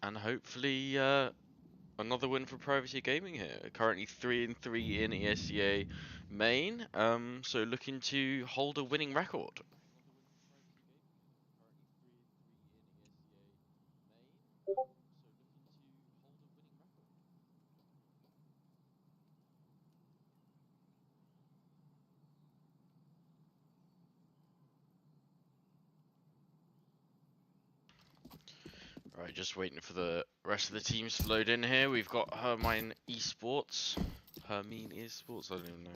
And hopefully another win for Privacy Gaming here. Currently 3-3 in ESEA Main, so looking to hold a winning record. Right, just waiting for the rest of the teams to load in here. We've got Hermine Esports. Hermine Esports, I don't even know.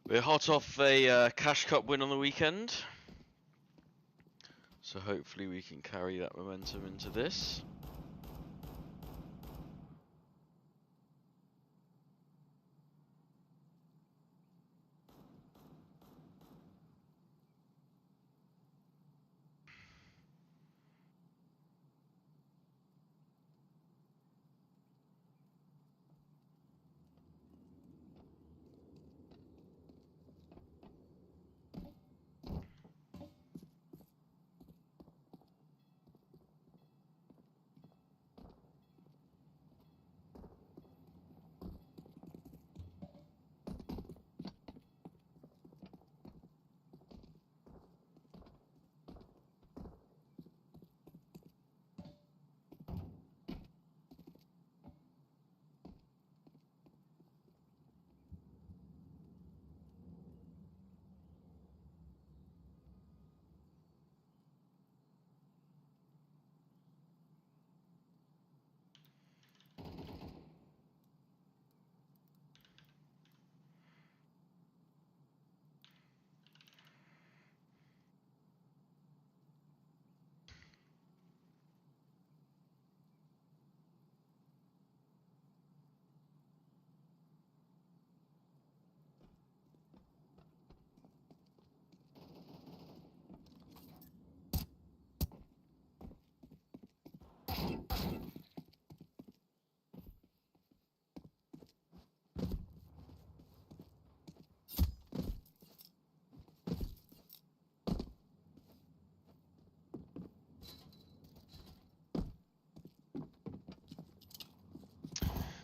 We're hot off a Cash Cup win on the weekend, so hopefully we can carry that momentum into this.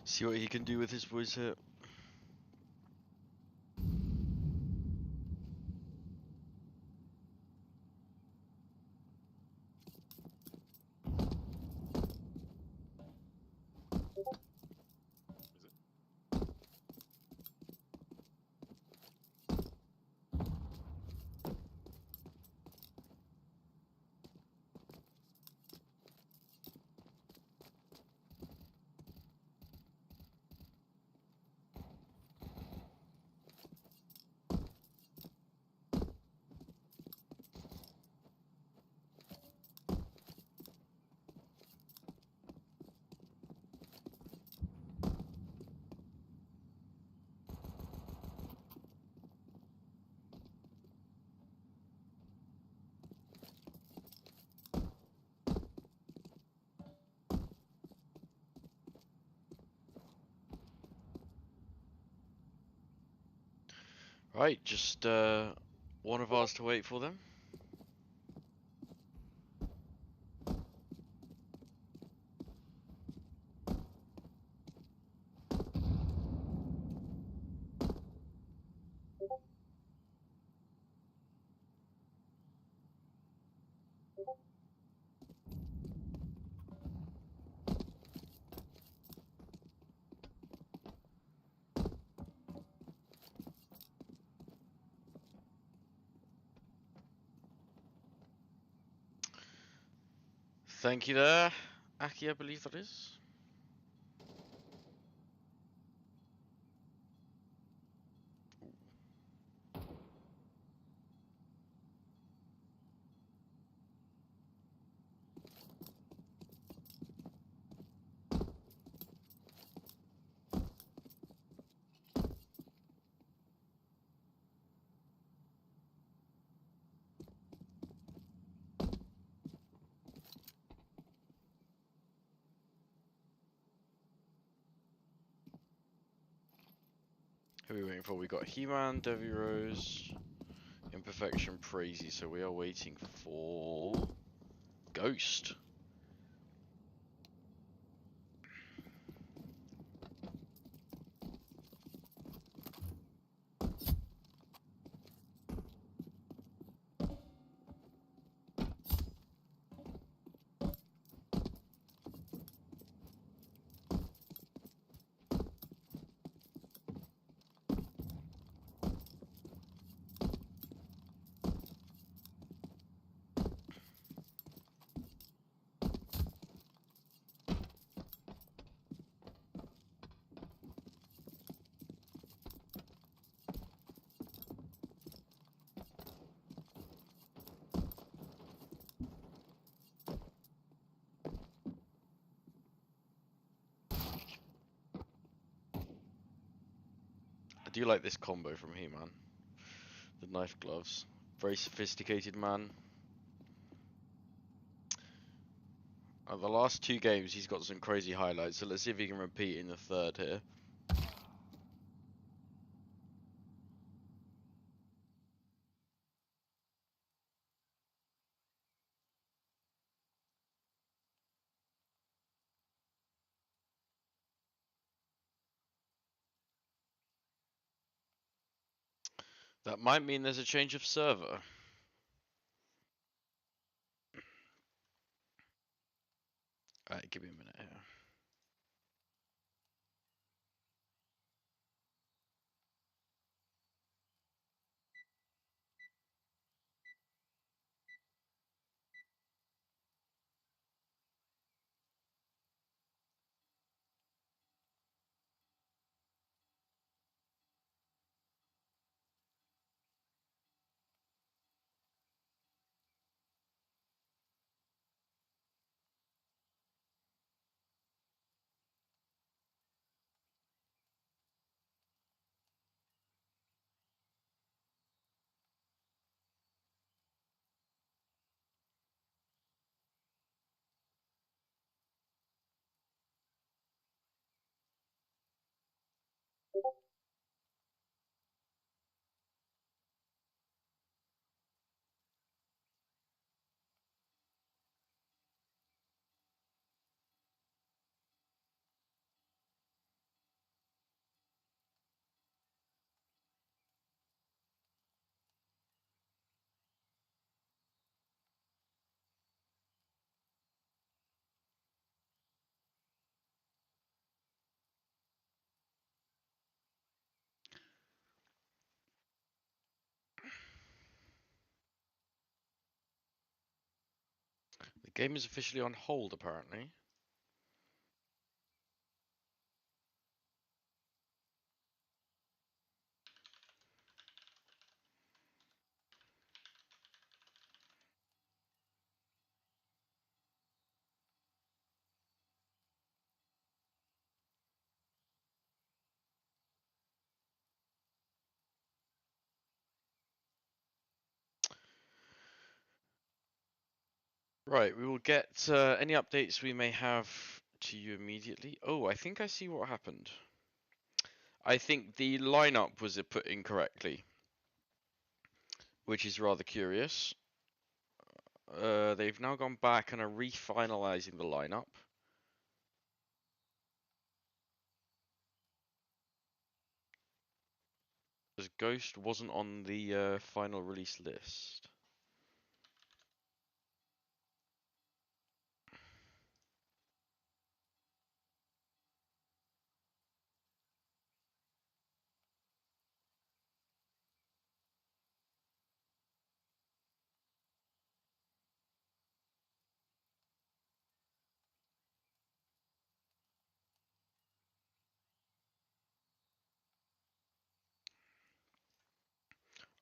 See what he can do with his boys here. Right, just one of ours to wait for them. Thank you there, Aki, I believe that is. Who are we waiting for? We got He-Man, Devi Rose, Imperfection, Crazy, so we are waiting for Ghost. I do like this combo from He-Man. The knife gloves. Very sophisticated man. The last two games he's got some crazy highlights, so let's see if he can repeat in the third here. That might mean there's a change of server. Alright, give me a minute here. The game is officially on hold, apparently. Right, we will get any updates we may have to you immediately. Oh, I think I see what happened. I think the lineup was put incorrectly. which is rather curious. They've now gone back and are refinalizing the lineup. As Ghost wasn't on the final release list.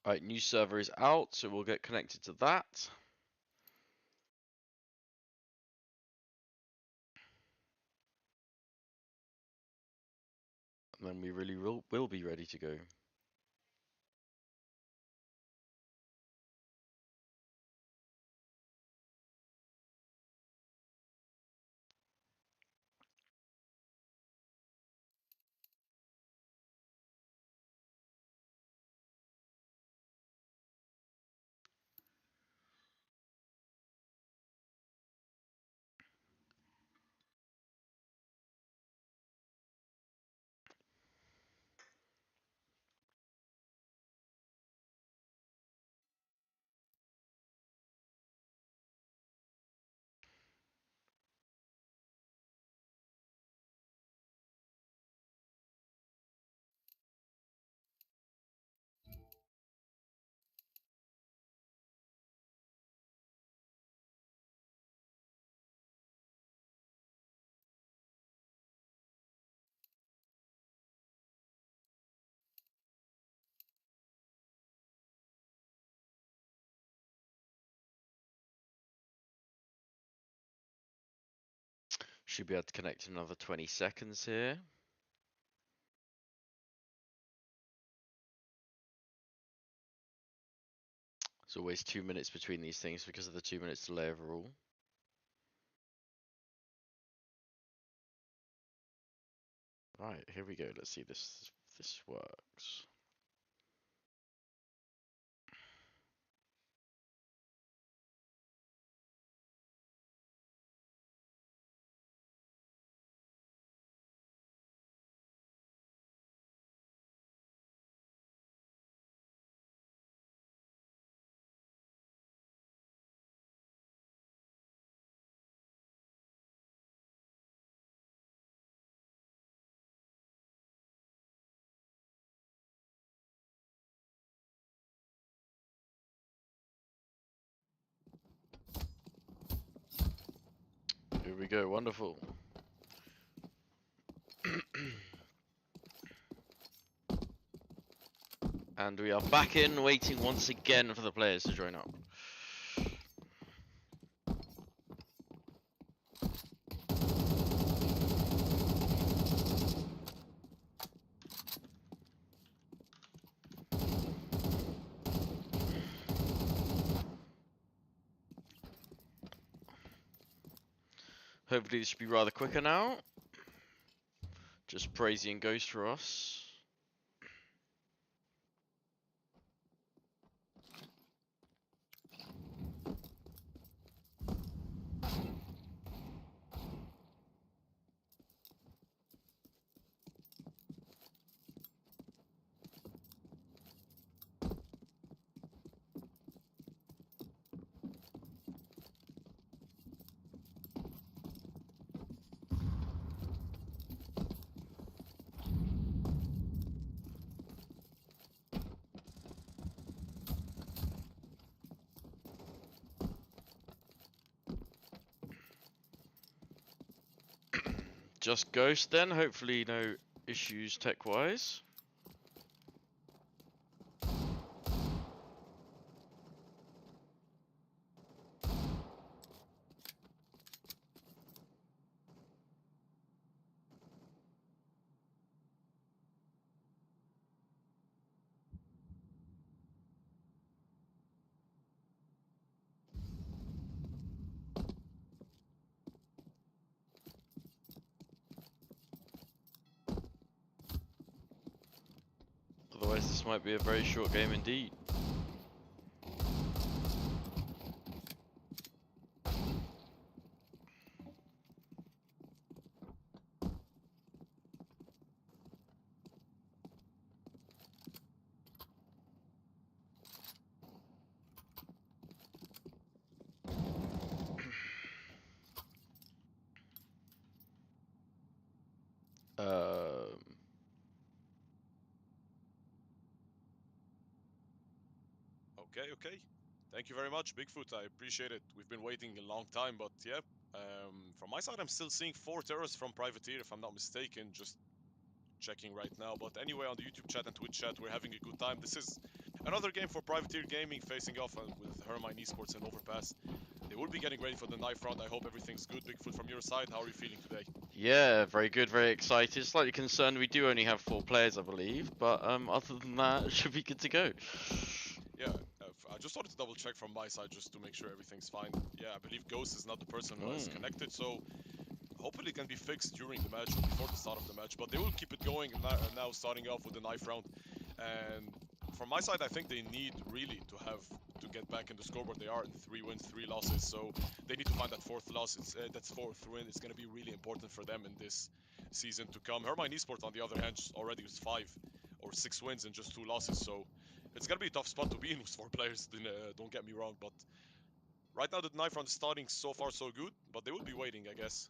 Alright, new server is out, so we'll get connected to that. And then we really will be ready to go. Should be able to connect in another 20 seconds here. There's always 2 minutes between these things because of the 2 minutes delay overall. Right, here we go. Let's see if this works. Here we go, wonderful. And we are back in, waiting once again for the players to join up. Hopefully this should be rather quicker now. Just Praisey and Ghost for us. Just Ghost then, hopefully no issues tech-wise. Otherwise this might be a very short game indeed. Okay. Thank you very much, Bigfoot. I appreciate it. We've been waiting a long time, but yeah. From my side, I'm still seeing 4 terrorists from Privateer, if I'm not mistaken. Just checking right now. But anyway, on the YouTube chat and Twitch chat, we're having a good time. This is another game for Privateer Gaming facing off with Hermine Esports and Overpass. They will be getting ready for the knife round. I hope everything's good. Bigfoot, from your side, how are you feeling today? Yeah, very good, very excited. Slightly concerned we do only have 4 players, I believe, but other than that, it should be good to go. Yeah, I just wanted to double check from my side just to make sure everything's fine. Yeah, I believe Ghost is not the person who is connected, so hopefully it can be fixed during the match or before the start of the match. But they will keep it going now, starting off with the knife round. And from my side, I think they need really to get back in the scoreboard. They are in 3 wins, 3 losses, so they need to find that fourth loss. That's fourth win. It's going to be really important for them in this season to come. Hermine Esports, on the other hand, already was 5 or 6 wins and just 2 losses, so it's going to be a tough spot to be in with 4 players. Don't get me wrong, but right now the knife round is starting so far so good, but they will be waiting, I guess.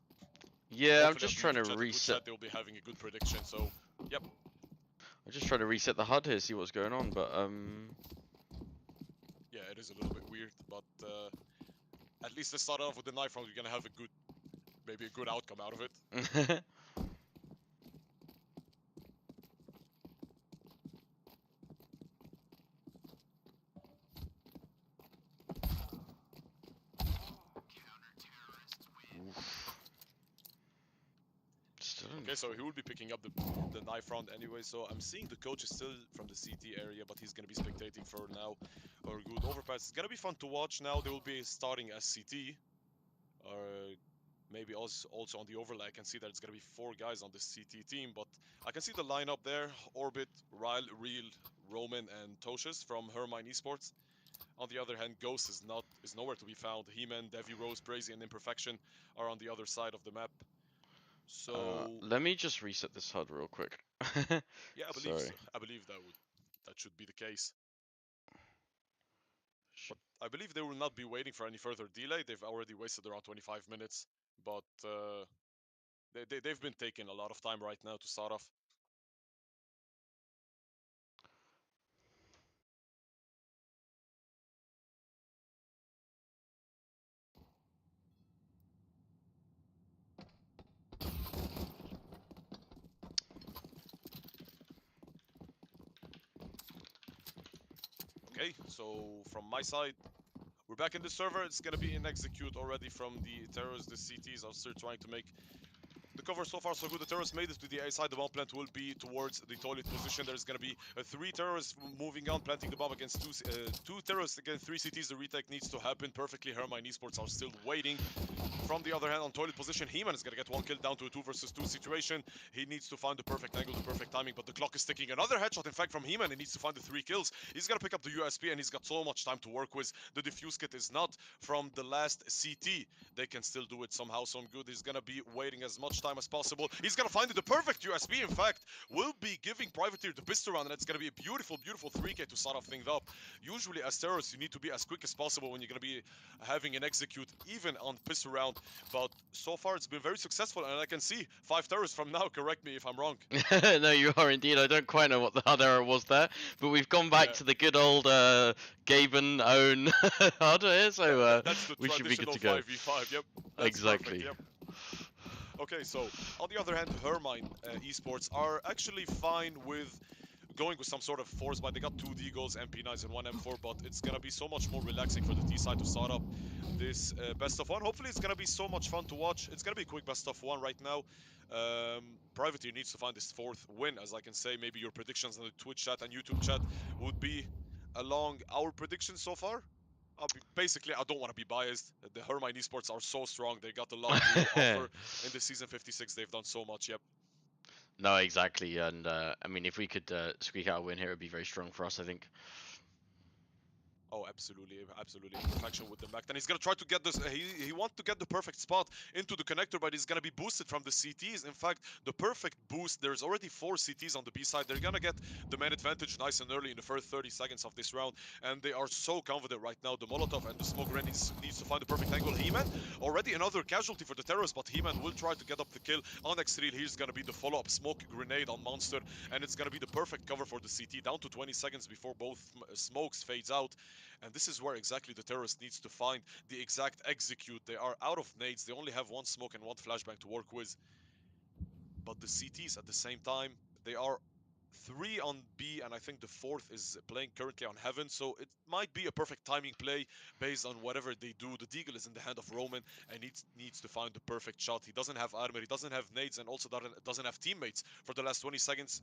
Yeah, I'm Hopefully on just the trying to YouTube chat and Twitch reset. chat they'll be having a good prediction. So, yep. I'm just trying to reset the HUD here, see what's going on, but Yeah, it is a little bit weird, but at least let's start off with the knife round. We're gonna have maybe a good outcome out of it. Okay, so he will be picking up the knife round anyway. So I'm seeing the coach is still from the CT area, but he's gonna be spectating for now. Or good overpass. It's gonna be fun to watch now. They will be starting as CT. Or maybe also on the overlay, I can see that it's gonna be 4 guys on the CT team, but I can see the lineup there: Orbit, Ryle, Real, Roman, and Toshes from Hermine Esports. On the other hand, Ghost is nowhere to be found. He-Man, Devi Rose, Brazy, and Imperfection are on the other side of the map. So let me just reset this HUD real quick. yeah, I believe Sorry. so. I believe that should be the case. But Should... I believe they will not be waiting for any further delay. They've already wasted around 25 minutes, but they've been taking a lot of time right now to start off. Okay, so from my side, we're back in the server. It's gonna be in execute already from the terrorists. The CTs are still trying to make the cover. So far so good. The terrorists made it to the A side. The bomb plant will be towards the toilet position. There's going to be 3 terrorists moving on, planting the bomb against 2 terrorists against 3 CTs. The retake needs to happen perfectly. Hermine Esports are still waiting. From the other hand, on toilet position, He-Man is going to get 1 kill down to a 2 versus 2 situation. He needs to find the perfect angle, the perfect timing, but the clock is ticking. Another headshot, in fact, from He-Man. He needs to find the 3 kills. He's going to pick up the USP, and he's got so much time to work with. The defuse kit is not from the last CT. They can still do it somehow, some good. He's going to be waiting as much time as possible. He's going to find the perfect USP, in fact. Will be giving Privateer the pistol round, and it's going to be a beautiful, beautiful 3K to start off things up. Usually, as terrorists, you need to be as quick as possible when you're going to be having an execute, even on pistol round. But so far, it's been very successful, and I can see 5 terrorists from now. Correct me if I'm wrong. No, you are indeed. I don't quite know what the HUD error was there, but we've gone back Yeah, to the good old Gaben own HUD here, so that's the we should be good traditional to go. 5v5. Yep, that's perfect. Exactly. Yep. Okay, so on the other hand, Hermine Esports are actually fine with going with some sort of force buy. They got 2 Deagles, MP9s, and 1 M4, but it's gonna be so much more relaxing for the T side to start up this best of 1. Hopefully, it's gonna be so much fun to watch. It's gonna be a quick best of 1 right now. Privateer needs to find this 4th win, as I can say. Maybe your predictions in the Twitch chat and YouTube chat would be along our predictions so far. Basically, I don't want to be biased. The Hermine Esports are so strong. They got a lot to offer in the season 56. They've done so much. Yep. No, exactly, and I mean, if we could squeak out a win here, it'd be very strong for us, I think. Oh, absolutely, absolutely. Imperfection with the mech. Then he's gonna try to get this. He wants to get the perfect spot into the connector, but he's gonna be boosted from the CTs. In fact, the perfect boost. There's already 4 CTs on the B side. They're gonna get the man advantage nice and early in the first 30 seconds of this round, and they are so confident right now. The Molotov and the smoke grenade needs to find the perfect angle. He-Man already another casualty for the terrorists, but He-Man will try to get up the kill on X3. Here's gonna be the follow-up smoke grenade on Monster, and it's gonna be the perfect cover for the CT. Down to 20 seconds before both smokes fades out. And this is where exactly the terrorist needs to find the exact execute. They are out of nades. They only have one smoke and one flashbang to work with. But the CTs at the same time, they are three on B, and I think the fourth is playing currently on Heaven, so it might be a perfect timing play based on whatever they do. The Deagle is in the hand of Roman and needs to find the perfect shot. He doesn't have armor, he doesn't have nades, and also doesn't have teammates for the last 20 seconds.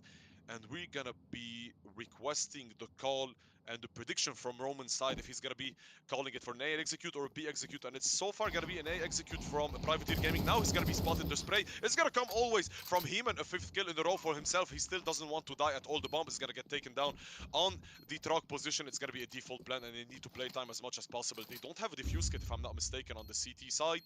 And we're gonna be requesting the call and the prediction from Roman's side if he's gonna be calling it for an A execute or a B execute, and it's so far gonna be an A execute from Privateer Gaming. Now he's gonna be spotted. The spray is gonna come always from Heeman, a fifth kill in a row for himself. He still doesn't want to die at all. The bomb is gonna get taken down on the truck position. It's gonna be a default plan, and they need to play time as much as possible. They don't have a defuse kit, if I'm not mistaken, on the CT side,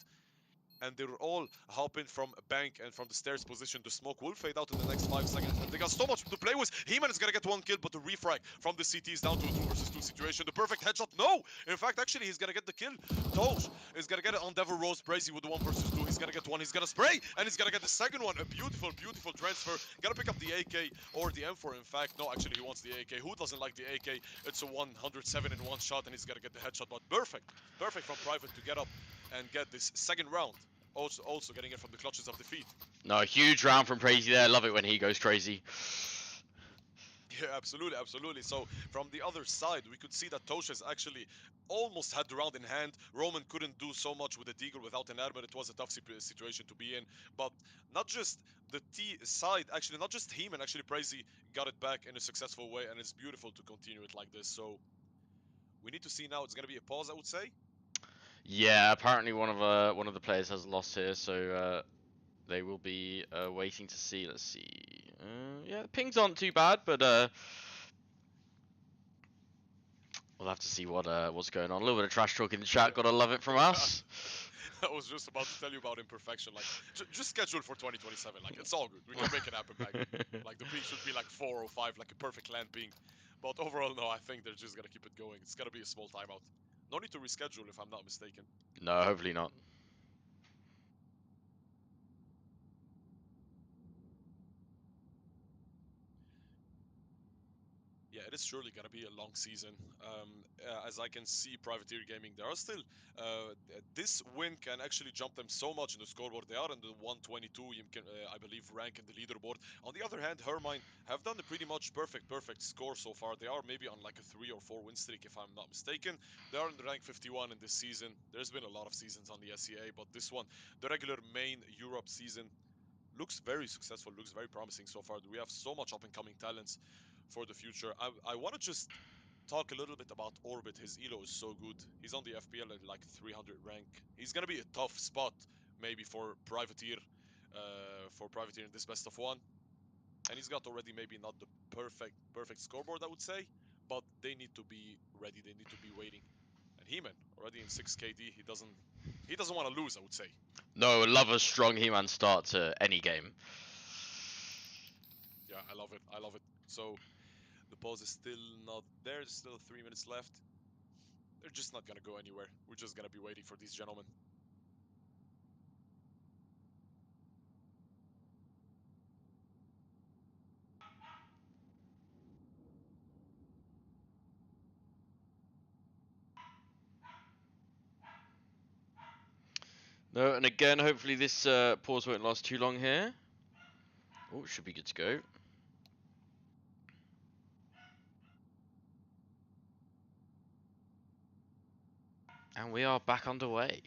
and they're all hopping from bank and from the stairs position. The smoke will fade out in the next 5 seconds, and they got so much to play with. Heeman is gonna get one kill, but the refrag from the CT is down to a 2 versus 2 situation. The perfect headshot, no! In fact, actually, he's gonna get the kill. Tosh is gonna get it on Devil Rose. Brazy with the 1 versus 2. He's gonna get one, he's gonna spray, and he's gonna get the second one. A beautiful, beautiful transfer. Gonna pick up the AK, or the M4, in fact. No, actually, he wants the AK. Who doesn't like the AK? It's a 107 in one shot, and he's gonna get the headshot, but perfect. Perfect from Private to get up and get this second round. Also getting it from the clutches of defeat. No, huge round from Crazy there. Love it when he goes crazy. Yeah, absolutely, absolutely. So from the other side, we could see that Toshes actually almost had the round in hand. Roman couldn't do so much with the Deagle without an armor. It was a tough situation to be in. But not just the T side, actually, not just him, and actually Prezi got it back in a successful way, and it's beautiful to continue it like this. So we need to see now. It's gonna be a pause, I would say. Yeah, apparently one of the players has lost here, so they will be waiting to see. Let's see. Yeah, the pings aren't too bad, but we'll have to see what's going on. A little bit of trash talk in the chat. Gotta love it from us. I was just about to tell you about imperfection. Like, just schedule for 2027. Like, it's all good. We can make it happen back. Like, the ping should be like 4 or 5, like a perfect land ping. But overall, no, I think they're just gonna keep it going. It's gonna be a small timeout. No need to reschedule, if I'm not mistaken. No, hopefully not. Yeah, it is surely gonna be a long season. As I can see, Privateer Gaming, they are still. This win can actually jump them so much in the scoreboard. They are in the 122, you can, I believe, rank in the leaderboard. On the other hand, Hermine have done a pretty much perfect score so far. They are maybe on like a 3 or 4 win streak, if I'm not mistaken. They are in the rank 51 in this season. There's been a lot of seasons on the ESEA, but this one, the regular main Europe season, looks very successful, looks very promising so far. We have so much up-and-coming talents for the future. I want to just talk a little bit about Orbit. His elo is so good. He's on the FPL at like 300 rank. He's gonna be a tough spot maybe for Privateer in this best of one. And he's got already maybe not the perfect scoreboard, I would say, but they need to be ready. They need to be waiting. And He-Man already in 6 KD. He doesn't want to lose, I would say. No, love a strong He-Man start to any game. Yeah, I love it. I love it. So the pause is still not there. There's still 3 minutes left. They're just not gonna go anywhere. We're just gonna be waiting for these gentlemen. No, and again, hopefully this pause won't last too long here. Oh, should be good to go. And we are back underway.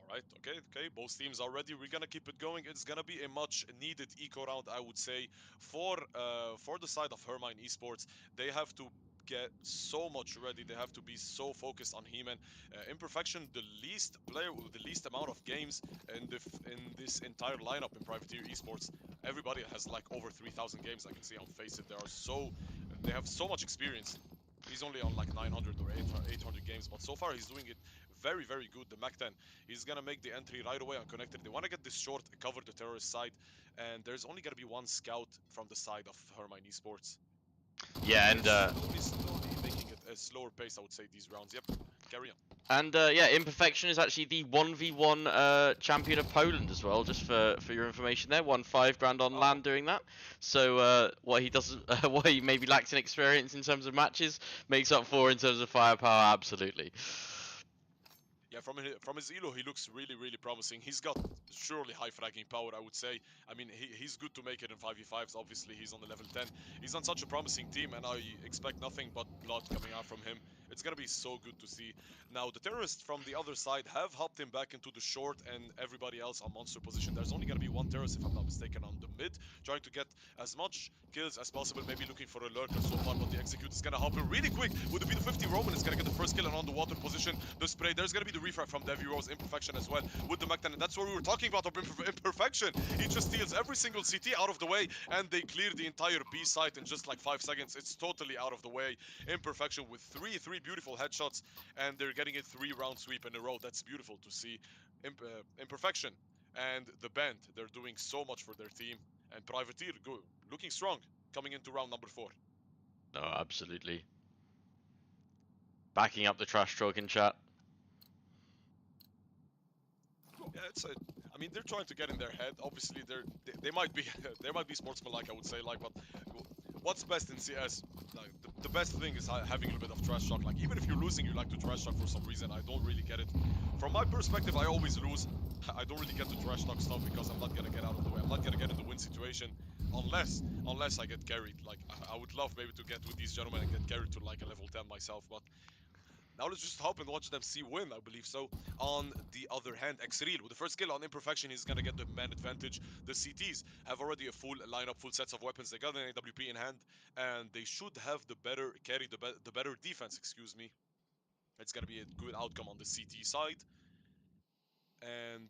Alright, okay. Both teams are ready. We're gonna keep it going. It's gonna be a much needed eco round, I would say, for the side of Hermine Esports. They have to get so much ready. They have to be so focused on He-Man. Imperfection, the least player with the least amount of games in this entire lineup in Privateer Esports. Everybody has like over 3,000 games. I can see on Faceit. They have so much experience. He's only on like 900 or 800 games, but so far he's doing it very, very good. The Mac 10, he's gonna make the entry right away unconnected. They want to get this short, cover the terrorist side, and there's only gonna be one scout from the side of Hermine Esports. Yeah, and slowly making it a slower pace, I would say, these rounds. Yep, carry on. And yeah, Imperfection is actually the 1v1 champion of Poland as well, just for your information there. Won 5 grand on Oh, land doing that. So what he doesn't, what he maybe lacks in experience in terms of matches, makes up for in terms of firepower, absolutely. yeah, from his elo, he looks really promising. He's got surely high fragging power, I would say. I mean, he's good to make it in 5v5s. Obviously, he's on the level 10. He's on such a promising team, and I expect nothing but blood coming out from him. It's gonna be so good to see. Now, the terrorists from the other side have helped him back into the short, and everybody else on monster position. There's only gonna be one terrorist, if I'm not mistaken, on the mid, trying to get as much kills as possible, maybe looking for a lurker so far, but the execute is gonna hop in really quick with the P50. Roman is gonna get the first kill, and on the water position, the spray. There's gonna be the refrag from Devi Rose, Imperfection as well with the Magnet, and that's what we were talking about of Imperfection. He just steals every single CT out of the way, and they clear the entire B site in just like 5 seconds. It's totally out of the way. Imperfection with three beautiful headshots, and they're getting a 3-round sweep in a row. That's beautiful to see. Imperfection and the band, they're doing so much for their team, and Privateer looking strong coming into round number 4. No, absolutely. Backing up the trash talk in chat. Yeah, I mean, they're trying to get in their head. Obviously, they might be they might be sportsmanlike, I would say. Like, but what's best in CS? Like, the best thing is having a little bit of trash talk. Like, even if you're losing, you like to trash talk for some reason. I don't really get it. From my perspective, I always lose. I don't really get the trash talk stuff because I'm not gonna get out of the way. I'm not gonna get in the win situation unless I get carried. Like, I would love maybe to get with these gentlemen and get carried to like a level 10 myself, but now let's just hope and watch them see win, I believe so. On the other hand, Xreal, with the first kill on Imperfection, he's gonna get the man advantage. The CTs have already a full lineup, full sets of weapons. They got an AWP in hand, and they should have the better carry, the better defense, excuse me. It's gonna be a good outcome on the CT side. And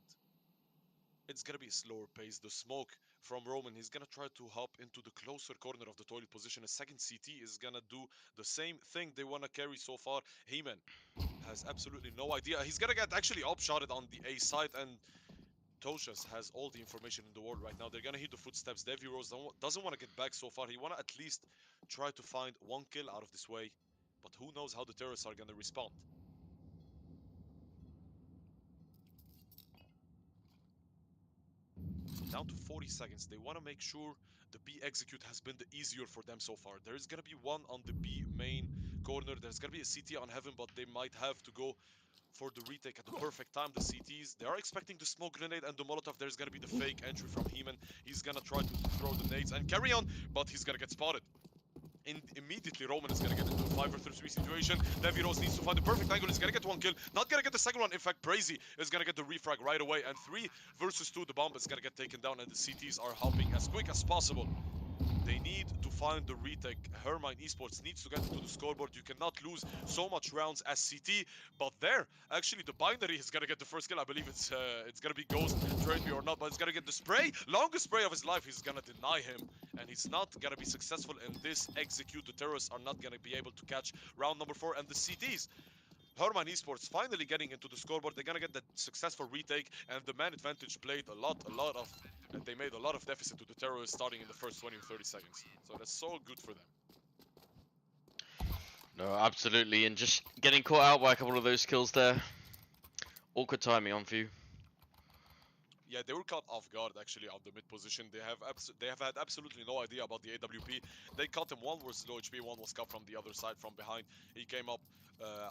it's gonna be a slower pace. The smoke from Roman, he's gonna try to hop into the closer corner of the toilet position. A second CT is gonna do the same thing they wanna carry so far. Heyman has absolutely no idea. He's gonna get actually upshotted on the A side, and Toshas has all the information in the world right now. They're gonna hear the footsteps. Devi Rose doesn't want to get back so far. He wanna at least try to find one kill out of this way. But who knows how the terrorists are gonna respond. So down to 40 seconds. They want to make sure the B execute has been the easier for them so far. There is going to be one on the B main corner. There's going to be a CT on heaven, but they might have to go for the retake at the perfect time. The CTs, they are expecting the smoke grenade and the Molotov. There's going to be the fake entry from Heeman. He's going to try to throw the nades and carry on, but he's going to get spotted. Immediately Roman is gonna get into a 5 vs 3 situation. Devi Rose needs to find the perfect angle. He's gonna get one kill. Not gonna get the second one. In fact, Brazy is gonna get the refrag right away. And 3 vs 2, the bomb is gonna get taken down, and the CTs are hopping as quick as possible. They need to find the retake. Hermine Esports needs to get into the scoreboard. You cannot lose so much rounds as CT. But there, actually, the binary is gonna get the first kill. I believe it's gonna be Ghost, trade me or not, but it's gonna get the spray. Longest spray of his life. He's gonna deny him, and he's not gonna be successful in this execute. The terrorists are not gonna be able to catch round number 4, and the CTs. Herman Esports finally getting into the scoreboard. They're gonna get the successful retake, and the man advantage played a lot of, and they made a lot of deficit to the terrorists starting in the first 20 or 30 seconds. So that's so good for them. No, absolutely, and just getting caught out by a couple of those kills there. Awkward timing on for you. Yeah, they were caught off guard actually on the mid position. They have had absolutely no idea about the AWP. They caught him. One was low HP, one was caught from the other side from behind. He came up.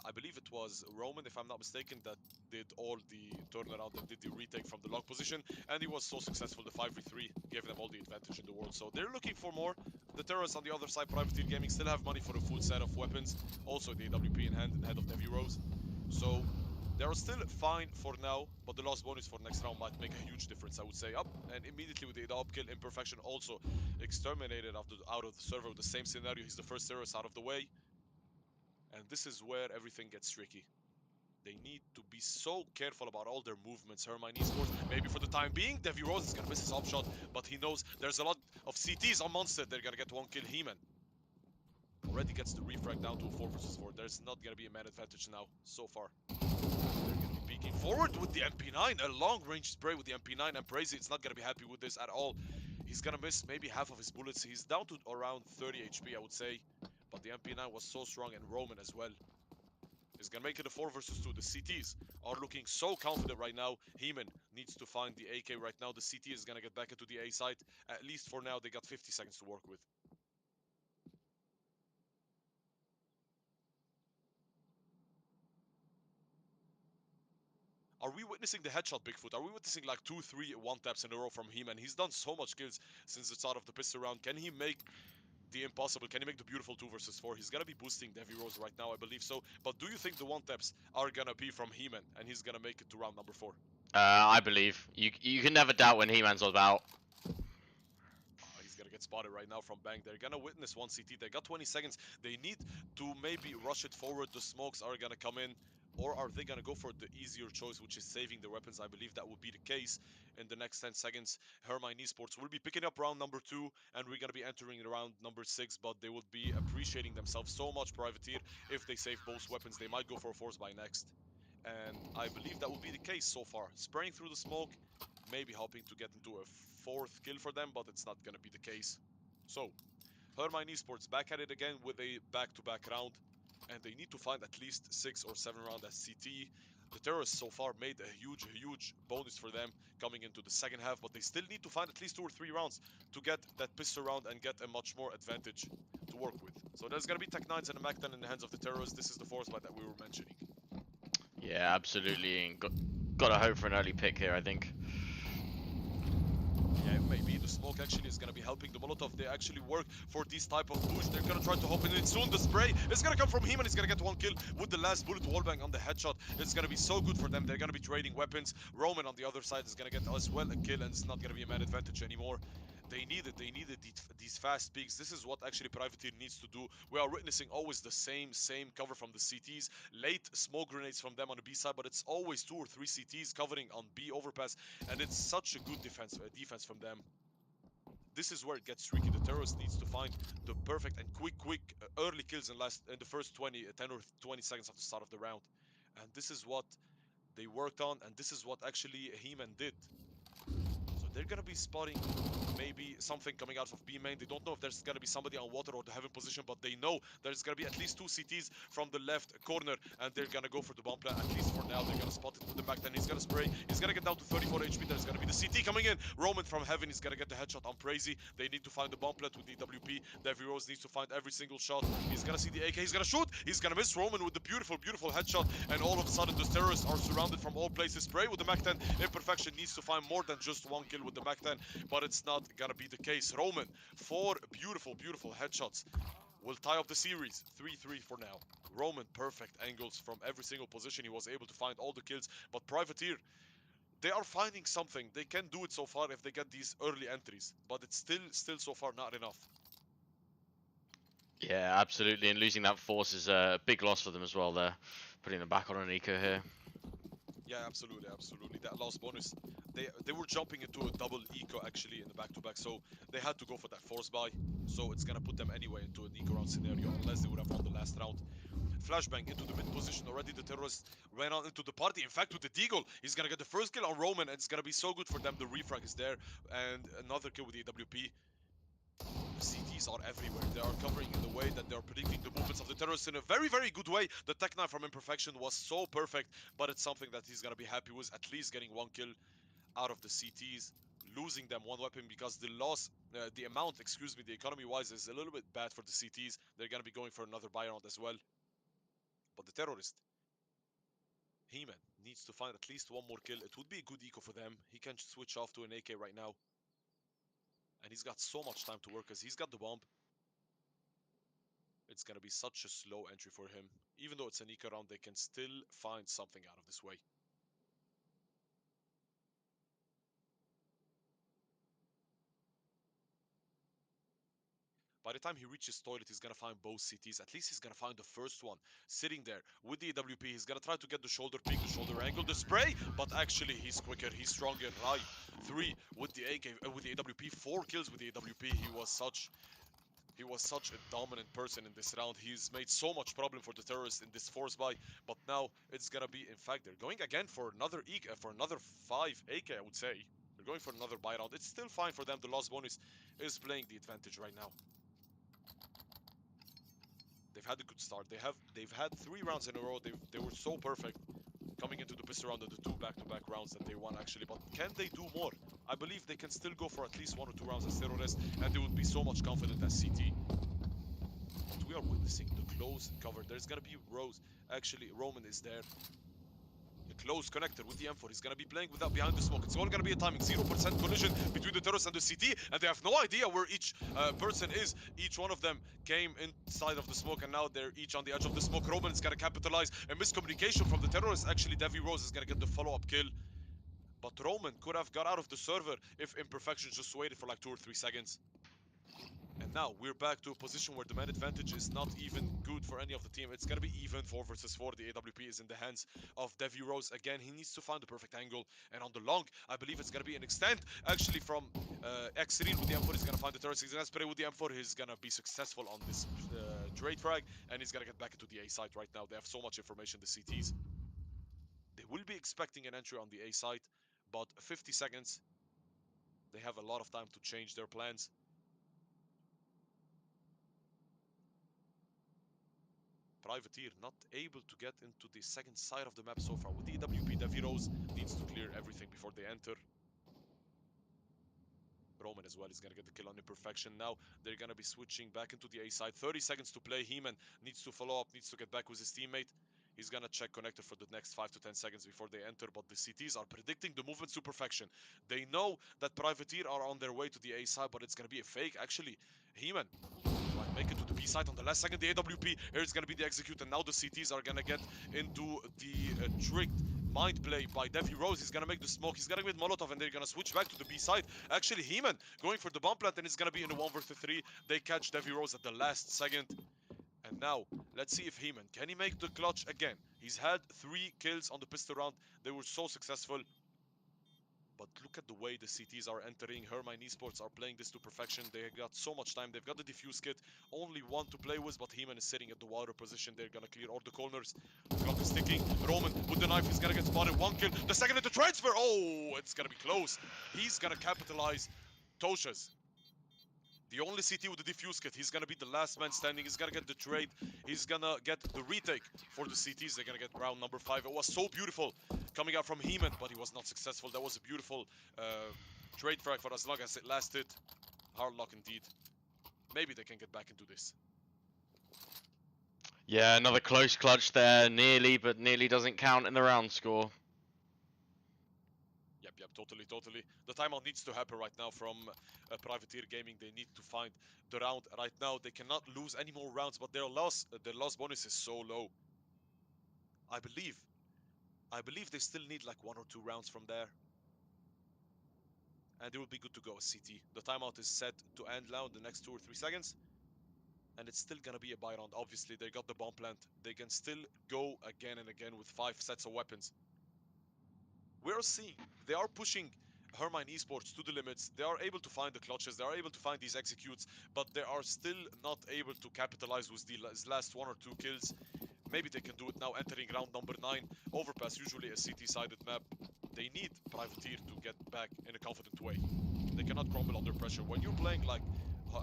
I believe it was Roman, if I'm not mistaken, that did all the turnaround and did the retake from the long position, and he was so successful. The 5v3 gave them all the advantage in the world. So they're looking for more. The terrorists on the other side, Privateer Gaming, still have money for a full set of weapons. Also the AWP in hand in head of Devi Rose. So they are still fine for now, but the last bonus for next round might make a huge difference, I would say. Up, and immediately with the up kill, Imperfection also exterminated out of the server with the same scenario. He's the first terrorist out of the way. And this is where everything gets tricky. They need to be so careful about all their movements. Hermione Esports, maybe for the time being, Devi Rose is gonna miss his up shot, but he knows there's a lot of CTs on Monster. They're gonna get one kill. Heeman already gets the refrag down to a 4 vs 4. There's not gonna be a man advantage now, so far. Peeking forward with the MP9, a long-range spray with the MP9, and Brazy is not going to be happy with this at all. He's going to miss maybe half of his bullets. He's down to around 30 HP, I would say. But the MP9 was so strong, and Roman as well. is gonna make it a 4 versus 2. The CTs are looking so confident right now. Heeman needs to find the AK right now. The CT is gonna get back into the A site. At least for now, they got 50 seconds to work with. Are we witnessing the headshot, Bigfoot? Are we witnessing like 2, 3, 1 taps in a row from him? And he's done so much kills since the start of the pistol round. Can he make the impossible? Can he make the beautiful 2 versus 4? He's gonna be boosting the heavy rolls right now, I believe so. But do you think the 1 taps are gonna be from Heeman and he's gonna make it to round number 4? I believe. You can never doubt when He-Man's about. He's gonna get spotted right now from Bang. They're gonna witness 1 CT. They got 20 seconds. They need to maybe rush it forward. The smokes are gonna come in. Or are they gonna go for the easier choice, which is saving their weapons? I believe that will be the case in the next 10 seconds. Hermine Esports will be picking up round number 2, and we're gonna be entering round number 6, but they would be appreciating themselves so much, Privateer, if they save both weapons. They might go for a force buy next. And I believe that will be the case so far. Spraying through the smoke, maybe hoping to get into a 4th kill for them, but it's not going to be the case. So, Hermine Esports back at it again with a back-to-back round, and they need to find at least 6 or 7 rounds at CT. The terrorists so far made a huge bonus for them coming into the second half, but they still need to find at least 2 or 3 rounds to get that pistol round and get a much more advantage to work with. So there's going to be Tech 9s and a Mac 10 in the hands of the terrorists. This is the force buy that we were mentioning. Yeah, absolutely. And gotta hope for an early pick here, I think. Yeah, maybe the smoke actually is gonna be helping the Molotov. They actually work for this type of push. They're gonna try to hop in it soon. The spray is gonna come from him and he's gonna get 1 kill with the last bullet wallbang on the headshot. It's gonna be so good for them. They're gonna be trading weapons. Roman on the other side is gonna get as well a kill, and it's not gonna be a man advantage anymore. They needed these fast peaks. This is what actually Privateer needs to do. We are witnessing always the same cover from the CTs. Late smoke grenades from them on the B side, but it's always 2 or 3 CTs covering on B overpass, and it's such a good defense from them. This is where it gets tricky. The terrorist needs to find the perfect and quick early kills in the first 10 or 20 seconds of the start of the round. And this is what they worked on, and this is what actually He-Man did. So they're gonna be spotting maybe something coming out of B main. They don't know if there's gonna be somebody on water or the heaven position, but they know there's gonna be at least 2 CTs from the left corner, and they're gonna go for the bomb plan. At least for now, they're gonna spot it with the back. Then he's gonna spray. He's gonna get down to 34 HP. There's gonna be the CT coming in. Roman from heaven is gonna get the headshot on Crazy. They need to find the bomb plant with the WP. Devi Rose needs to find every single shot. He's gonna see the AK. He's gonna shoot. He's gonna miss Roman with the beautiful headshot. And all of a sudden, the terrorists are surrounded from all places. Spray with the Mac 10. Imperfection needs to find more than just 1 kill with the Mac 10, but it's not gonna be the case. Roman, 4 beautiful headshots will tie up the series. 3-3 for now. Roman, perfect angles from every single position. He was able to find all the kills, but Privateer, they are finding something. They can do it so far if they get these early entries, but it's still so far not enough. Yeah, absolutely. And losing that force is a big loss for them as well there. Putting them back on an eco here. Yeah, absolutely. That last bonus, they were jumping into a double eco actually in the back-to-back, so they had to go for that force buy. So it's gonna put them anyway into an eco round scenario unless they would have won the last round. Flashbang into the mid position already. The terrorist ran out into the party. In fact, with the deagle, he's gonna get the first kill on Roman, and it's gonna be so good for them. The refrag is there, and another kill with the AWP. The CTs are everywhere. They are covering in the way that they are predicting the movements of the terrorists in a very good way. The Tech 9 from Imperfection was so perfect, but it's something that he's gonna be happy with. At least getting 1 kill out of the CTs, losing them 1 weapon because the loss, the amount, excuse me, the economy-wise is a little bit bad for the CTs. They're gonna be going for another buy round as well. But the terrorist, He-Man, needs to find at least 1 more kill. It would be a good eco for them. He can switch off to an AK right now. And he's got so much time to work because he's got the bomb. It's gonna be such a slow entry for him. Even though it's an eco round, they can still find something out of this way. By the time he reaches toilet, he's gonna find both CTs. At least he's gonna find the first one sitting there with the AWP. He's gonna try to get the shoulder peek, the shoulder angle, the spray, but actually he's quicker, he's stronger. Right, 3 with the AK, with the AWP, 4 kills with the AWP. He was such a dominant person in this round. He's made so much problem for the terrorists in this force buy, but now it's gonna be, in fact, they're going again for another for another 5 AK, I would say. They're going for another buy round. It's still fine for them. The lost bonus is playing the advantage right now. They've had a good start. They've had 3 rounds in a row. They were so perfect coming into the pistol round of the 2 back-to-back rounds that they won actually. But can they do more? I believe they can still go for at least 1 or 2 rounds as terrorists, and they would be so much confident as CT. But we are witnessing the close cover. There's gonna be Rose. Actually, Roman is there. A close connector with the M4. He's gonna be playing without behind the smoke. It's all gonna be a timing. 0% collision between the terrorists and the CT, and they have no idea where each person is. Each one of them came inside of the smoke, and now they're each on the edge of the smoke. Roman is gonna capitalize. A miscommunication from the terrorists. Actually, Devi Rose is gonna get the follow-up kill. But Roman could have got out of the server if Imperfection just waited for like 2 or 3 seconds. And now we're back to a position where the man advantage is not even good for any of the team. It's gonna be even 4 versus 4. The AWP is in the hands of Devi Rose. Again, he needs to find the perfect angle. And on the long, I believe it's gonna be an extend. Actually, from X3 with the M4, he's gonna find the turret. He's gonna spray with the M4. He's gonna be successful on this trade frag. And he's gonna get back into the A site right now. They have so much information, the CTs. They will be expecting an entry on the A site, but 50 seconds. They have a lot of time to change their plans. Privateer not able to get into the second side of the map so far. With the EWP, Devi Rose needs to clear everything before they enter. Roman as well is going to get the kill on Imperfection. Now they're going to be switching back into the A side. 30 seconds to play. Heeman needs to follow up, needs to get back with his teammate. He's going to check connector for the next 5 to 10 seconds before they enter, but the CTs are predicting the movements to perfection. They know that Privateer are on their way to the A side, but it's going to be a fake. Actually, Heeman might make it to the B side on the last second. The AWP, here is going to be the execute, and now the CTs are going to get into the tricked mind play by Devi Rose. He's going to make the smoke. He's going to get Molotov, and they're going to switch back to the B side. Actually, Heeman going for the bomb plant, and it's going to be in a 1 versus 3. They catch Devi Rose at the last second. And now, let's see if Heeman, can he make the clutch again? He's had 3 kills on the pistol round. They were so successful. But look at the way the CTs are entering. Hermine Esports are playing this to perfection. They got so much time. They've got the defuse kit. Only one to play with, but Heeman is sitting at the water position. They're gonna clear all the corners. The clock is ticking. Roman with the knife. He's gonna get spotted. 1 kill. The second into transfer. Oh, it's gonna be close. He's gonna capitalize. Tosha's the only CT with the defuse kit. He's gonna be the last man standing. He's gonna get the trade. He's gonna get the retake for the CTs. They're gonna get round number 5. It was so beautiful coming out from Heeman, but he was not successful. That was a beautiful trade frag for as long as it lasted. Hard luck indeed. Maybe they can get back into this. Yeah, another close clutch there. Nearly, but nearly doesn't count in the round score. Yep, totally. The timeout needs to happen right now from Privateer Gaming. They need to find the round right now. They cannot lose any more rounds, but their loss bonus is so low. I believe they still need like 1 or 2 rounds from there. And they will be good to go as CT. The timeout is set to end now in the next 2 or 3 seconds. And it's still gonna be a buy round. Obviously, they got the bomb plant. They can still go again and again with 5 sets of weapons. We're seeing they are pushing Hermine Esports to the limits. They are able to find the clutches. They are able to find these executes, but they are still not able to capitalize with these last 1 or 2 kills. Maybe they can do it now, entering round number 9. Overpass, usually a CT-sided map. They need Privateer to get back in a confident way. They cannot crumble under pressure. When you're playing like,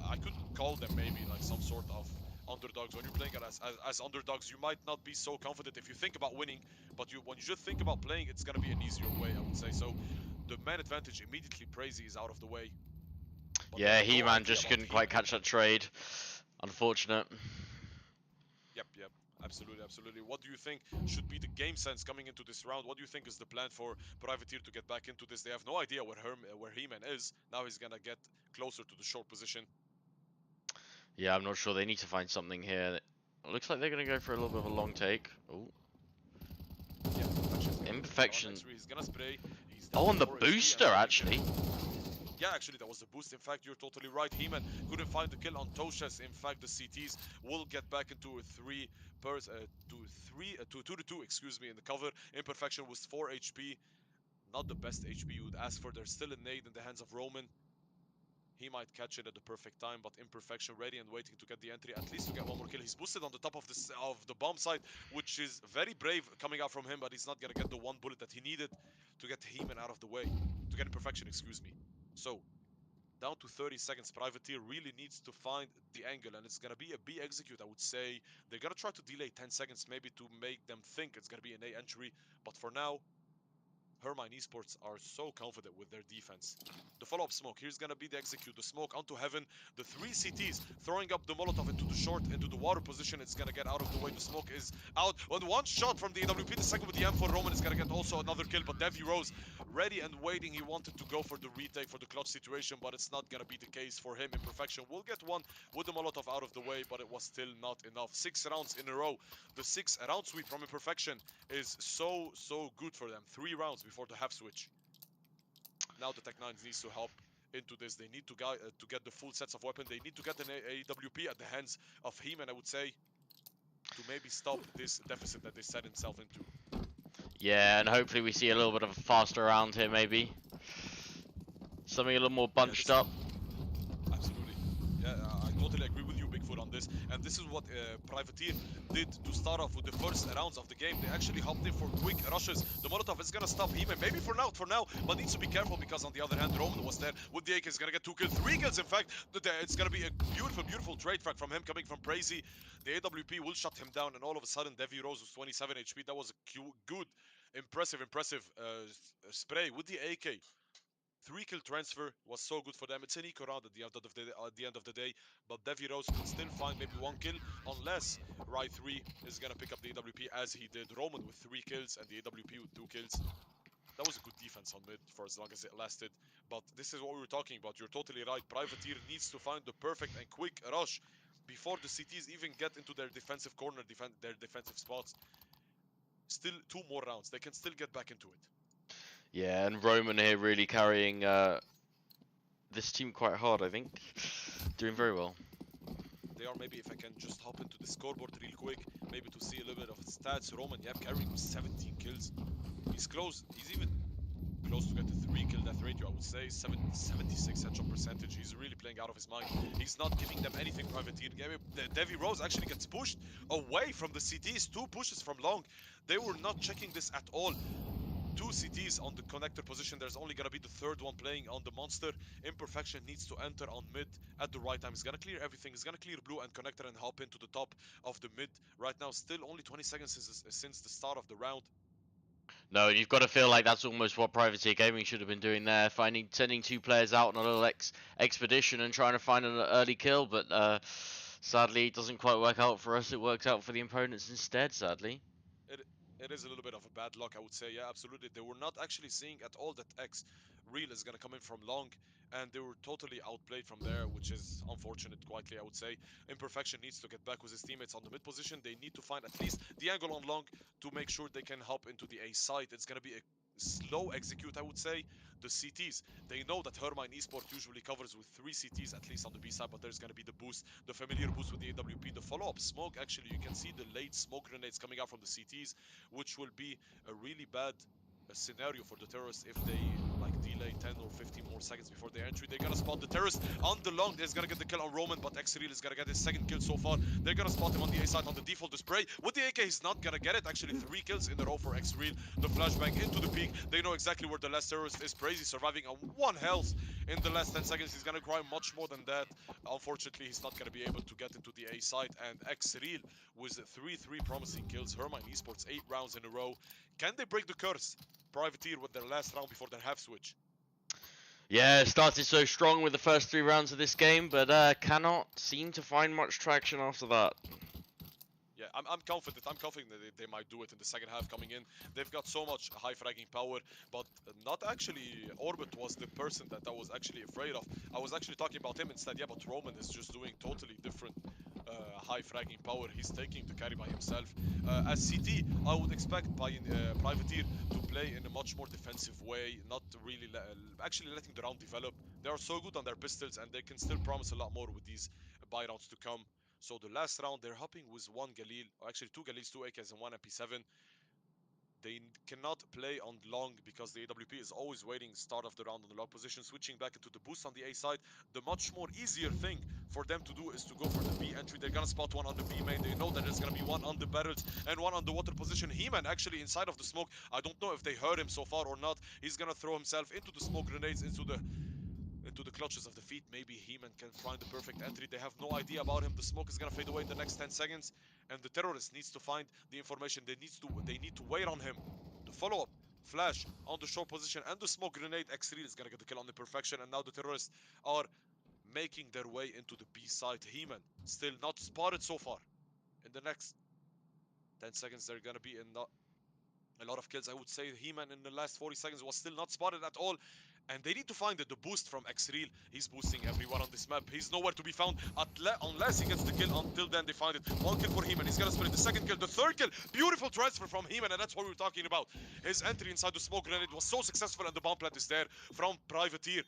I could call them maybe like some sort of underdogs. When you're playing as underdogs, you might not be so confident if you think about winning, but when you just think about playing, it's gonna be an easier way, I would say. So the man advantage immediately Crazy is out of the way. But Yeah, He-Man just couldn't quite catch that trade. Unfortunate. Yep. Absolutely. What do you think should be the game sense coming into this round? What do you think is the plan for Privateer to get back into this? They have no idea where He-Man is. Now he's gonna get closer to the short position. Yeah, I'm not sure. They need to find something here. It looks like they're going to go for a little bit of a long take. Oh. Yeah, Imperfection. He's gonna spray. He's Oh, on the booster, actually. Yeah, actually, that was the boost. In fact, you're totally right. Heeman couldn't find the kill on Toshes. In fact, the CTs will get back into a 2 to 2, excuse me, in the cover. Imperfection was 4 HP. Not the best HP you would ask for. There's still a nade in the hands of Roman. He might catch it at the perfect time, but Imperfection ready and waiting to get the entry, at least to get 1 more kill. He's boosted on the top of the bomb site, which is very brave coming out from him, but he's not gonna get the 1 bullet that he needed to get Heeman out of the way. To get Imperfection, excuse me. So, down to 30 seconds. Privateer really needs to find the angle, and it's gonna be a B execute, I would say. They're gonna try to delay 10 seconds, maybe to make them think it's gonna be an A entry, but for now, Hermine Esports are so confident with their defense. The follow-up smoke, here's gonna be the execute. The smoke onto heaven. The three CTs throwing up the Molotov into the short, into the water position. It's gonna get out of the way. The smoke is out. On one shot from the AWP, the second with the M4, Roman is gonna get also another kill. But Devi Rose, ready and waiting. He wanted to go for the retake, for the clutch situation, but it's not gonna be the case for him. Imperfection will get one with the Molotov out of the way, but it was still not enough. 6 rounds in a row. The 6 round sweep from Imperfection is so good for them. 3 rounds before the half switch. Now the Tech9 needs to help into this. They need to get the full sets of weapons. They need to get an AWP at the hands of Heeman, I would say, to maybe stop this deficit that they set themselves into. Yeah, and hopefully we see a little bit of a faster round here, maybe. Something a little more Yeah, bunched up. absolutely. Yeah, I totally agree with you, Bigfoot, on this. And this is what Privateer did to start off with the first rounds of the game. They actually hopped in for quick rushes. The Molotov is gonna stop Heeman, maybe for now, but needs to be careful because on the other hand, Roman was there with the AK. He's gonna get 2 kills, 3 kills, in fact. It's gonna be a beautiful trade frag from him coming from Crazy. The AWP will shut him down, and all of a sudden, Devi Rose was 27 HP. That was a good, impressive spray with the AK. 3 kill transfer was so good for them. It's an eco round at the end of the day, but Devi Rose could still find maybe 1 kill unless Rai 3 is gonna pick up the AWP as he did. Roman with 3 kills and the AWP with 2 kills. That was a good defense on mid for as long as it lasted. But this is what we were talking about. You're totally right. Privateer needs to find the perfect and quick rush before the CTs even get into their defensive corner, their defensive spots. Still 2 more rounds. They can still get back into it. Yeah, and Roman here really carrying this team quite hard, I think. Doing very well. They are, maybe if I can just hop into the scoreboard real quick, maybe to see a little bit of stats. Roman, yeah, carrying with 17 kills. He's close. He's even close to get the 3 kill death ratio, I would say. 76 headshot percentage. He's really playing out of his mind. He's not giving them anything, Privateer. Devi Rose actually gets pushed away from the CTs. 2 pushes from long. They were not checking this at all. 2 CTs on the connector position. There's only gonna be the third one playing on the monster. Imperfection needs to enter on mid at the right time. He's gonna clear everything. He's gonna clear blue and connector and hop into the top of the mid. Right now, still only 20 seconds since the start of the round. No, you've got to feel like that's almost what Privateer Gaming should have been doing there, sending 2 players out on a little expedition and trying to find an early kill, but sadly it doesn't quite work out for us. It works out for the opponents instead, sadly. It is a little bit of a bad luck, I would say. Yeah, absolutely. They were not actually seeing at all that X real is going to come in from long, and they were totally outplayed from there, which is unfortunate, quietly, I would say. Imperfection needs to get back with his teammates on the mid position. They need to find at least the angle on long to make sure they can hop into the A site. It's going to be a slow execute, I would say. The CTs, they know that Hermine Esport usually covers with 3 CTs at least on the B side, but there's going to be the boost, the familiar boost with the AWP, the follow-up smoke. Actually, you can see the late smoke grenades coming out from the CTs, which will be a really bad scenario for the terrorists if they like delay 10 or 15 more seconds before their entry. They're gonna spot the terrorist on the long. They're gonna get the kill on Roman, but Xreal is gonna get his second kill so far. They're gonna spot him on the A side on the default display. With the AK, he's not gonna get it. Actually, 3 kills in a row for Xreal. The flashbang into the peak. They know exactly where the last terrorist is. Crazy surviving on 1 health in the last 10 seconds. He's gonna cry much more than that. Unfortunately, he's not gonna be able to get into the A side. And Xreal with 3 promising kills. Hermine Esports 8 rounds in a row. Can they break the curse? Privateer with their last round before their half switch. Yeah, started so strong with the first 3 rounds of this game, but cannot seem to find much traction after that. Yeah, I'm confident. I'm confident that they might do it in the second half coming in. They've got so much high fragging power, but not actually Orbit was the person that I was actually afraid of. I was actually talking about him instead. Yeah, but Roman is just doing totally different high fragging power. He's taking the carry by himself. As CT, I would expect Privateer to play in a much more defensive way, not really actually letting the round develop. They are so good on their pistols, and they can still promise a lot more with these buy rounds to come. So the last round, they're hopping with 1 Galil, or actually 2 Galils, 2 AKs, and 1 MP7. They cannot play on long because the AWP is always waiting start of the round on the long position, switching back into the boost on the A side. The much more easier thing for them to do is to go for the B entry. They're gonna spot 1 on the B main. They know that there's gonna be 1 on the barrels and 1 on the water position. He-Man actually inside of the smoke. I don't know if they heard him so far or not. He's gonna throw himself into the smoke grenades, into the into the clutches of defeat. Maybe He-Man can find the perfect entry. They have no idea about him. The smoke is gonna fade away in the next 10 seconds, and the terrorist needs to find the information. They need to wait on him. The follow-up flash on the short position and the smoke grenade. X-Real is gonna get the kill on the perfection, and now the terrorists are making their way into the B side. He-Man still not spotted so far. In the next 10 seconds, they're gonna be in a lot of kills. I would say He-Man in the last 40 seconds was still not spotted at all. And they need to find it. The boost from X-Real. He's boosting everyone on this map. He's nowhere to be found unless he gets the kill. Until then, they find it. One kill for He-Man. He's gonna split the second kill, the third kill. Beautiful transfer from He-Man, and that's what we were talking about. His entry inside the smoke grenade was so successful, and the bomb plant is there from Privateer.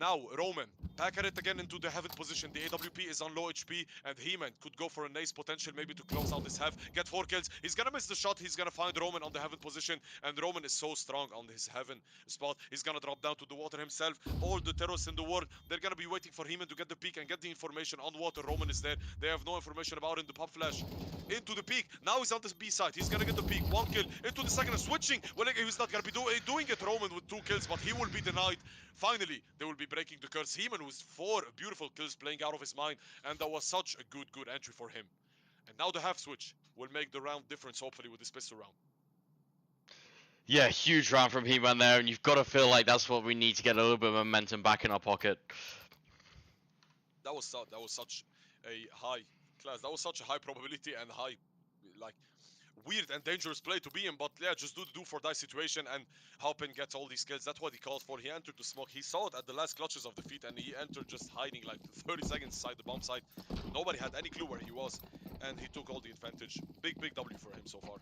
Now, Roman, back at it again into the heaven position. The AWP is on low HP, and He-Man could go for an ace potential, maybe to close out this half, get 4 kills. He's gonna miss the shot. He's gonna find Roman on the heaven position, and Roman is so strong on his heaven spot. He's gonna drop down to the water himself. All the terrorists in the world, they're gonna be waiting for He-Man to get the peak and get the information on water. Roman is there. They have no information about him. The pop flash into the peak. Now he's on the B side. He's gonna get the peak. 1 kill into the second, switching. Well, he's not gonna be doing it, Roman, with 2 kills, but he will be denied. Finally, they will be breaking the curse. He-Man with 4 beautiful kills, playing out of his mind, and that was such a good entry for him. And now the half switch will make the round difference, hopefully, with this pistol round. Yeah, huge round from He-Man there, and you've got to feel like that's what we need to get a little bit of momentum back in our pocket. That was such a high class. That was such a high probability and high, like, weird and dangerous play to be in, but yeah, just do the do for die situation and help and get all these kills. That's what he called for. He entered the smoke. He saw it at the last clutches of defeat, and he entered just hiding like 30 seconds inside the bomb site. Nobody had any clue where he was, and he took all the advantage. Big W for him so far.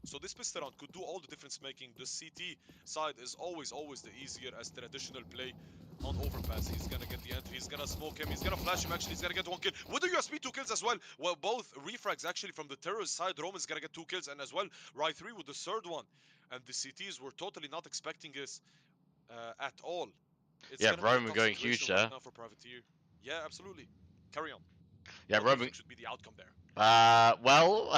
So this pistol round could do all the difference making. The CT side is always the easier as traditional play on overpass. He's gonna get the entry, he's gonna smoke him, he's gonna flash him, actually he's gonna get 1 kill. With the USB, 2 kills as well. Well, both refrags actually from the terrorist side. Roman's gonna get 2 kills, and as well, right 3 with the third one. And the CTs were totally not expecting this at all. It's Yeah, gonna be a Roman tough going huge situation there. right now for Privateer. Yeah, absolutely. Carry on. Yeah, What do you Roman. think should be the outcome there? Well,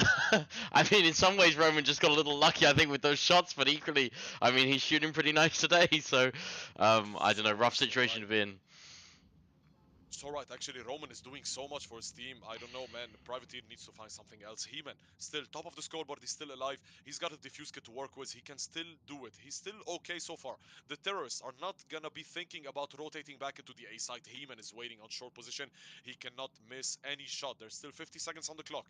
I mean, in some ways, Roman just got a little lucky, I think, with those shots. But equally, I mean, he's shooting pretty nice today. So, I don't know, rough situation to be in. So right, actually, Roman is doing so much for his team. I don't know, man. Privateer needs to find something else. He-Man, still top of the scoreboard. He's still alive. He's got a defuse kit to work with. He can still do it. He's still okay so far. The terrorists are not gonna be thinking about rotating back into the A side. He-Man is waiting on short position. He cannot miss any shot. There's still 50 seconds on the clock.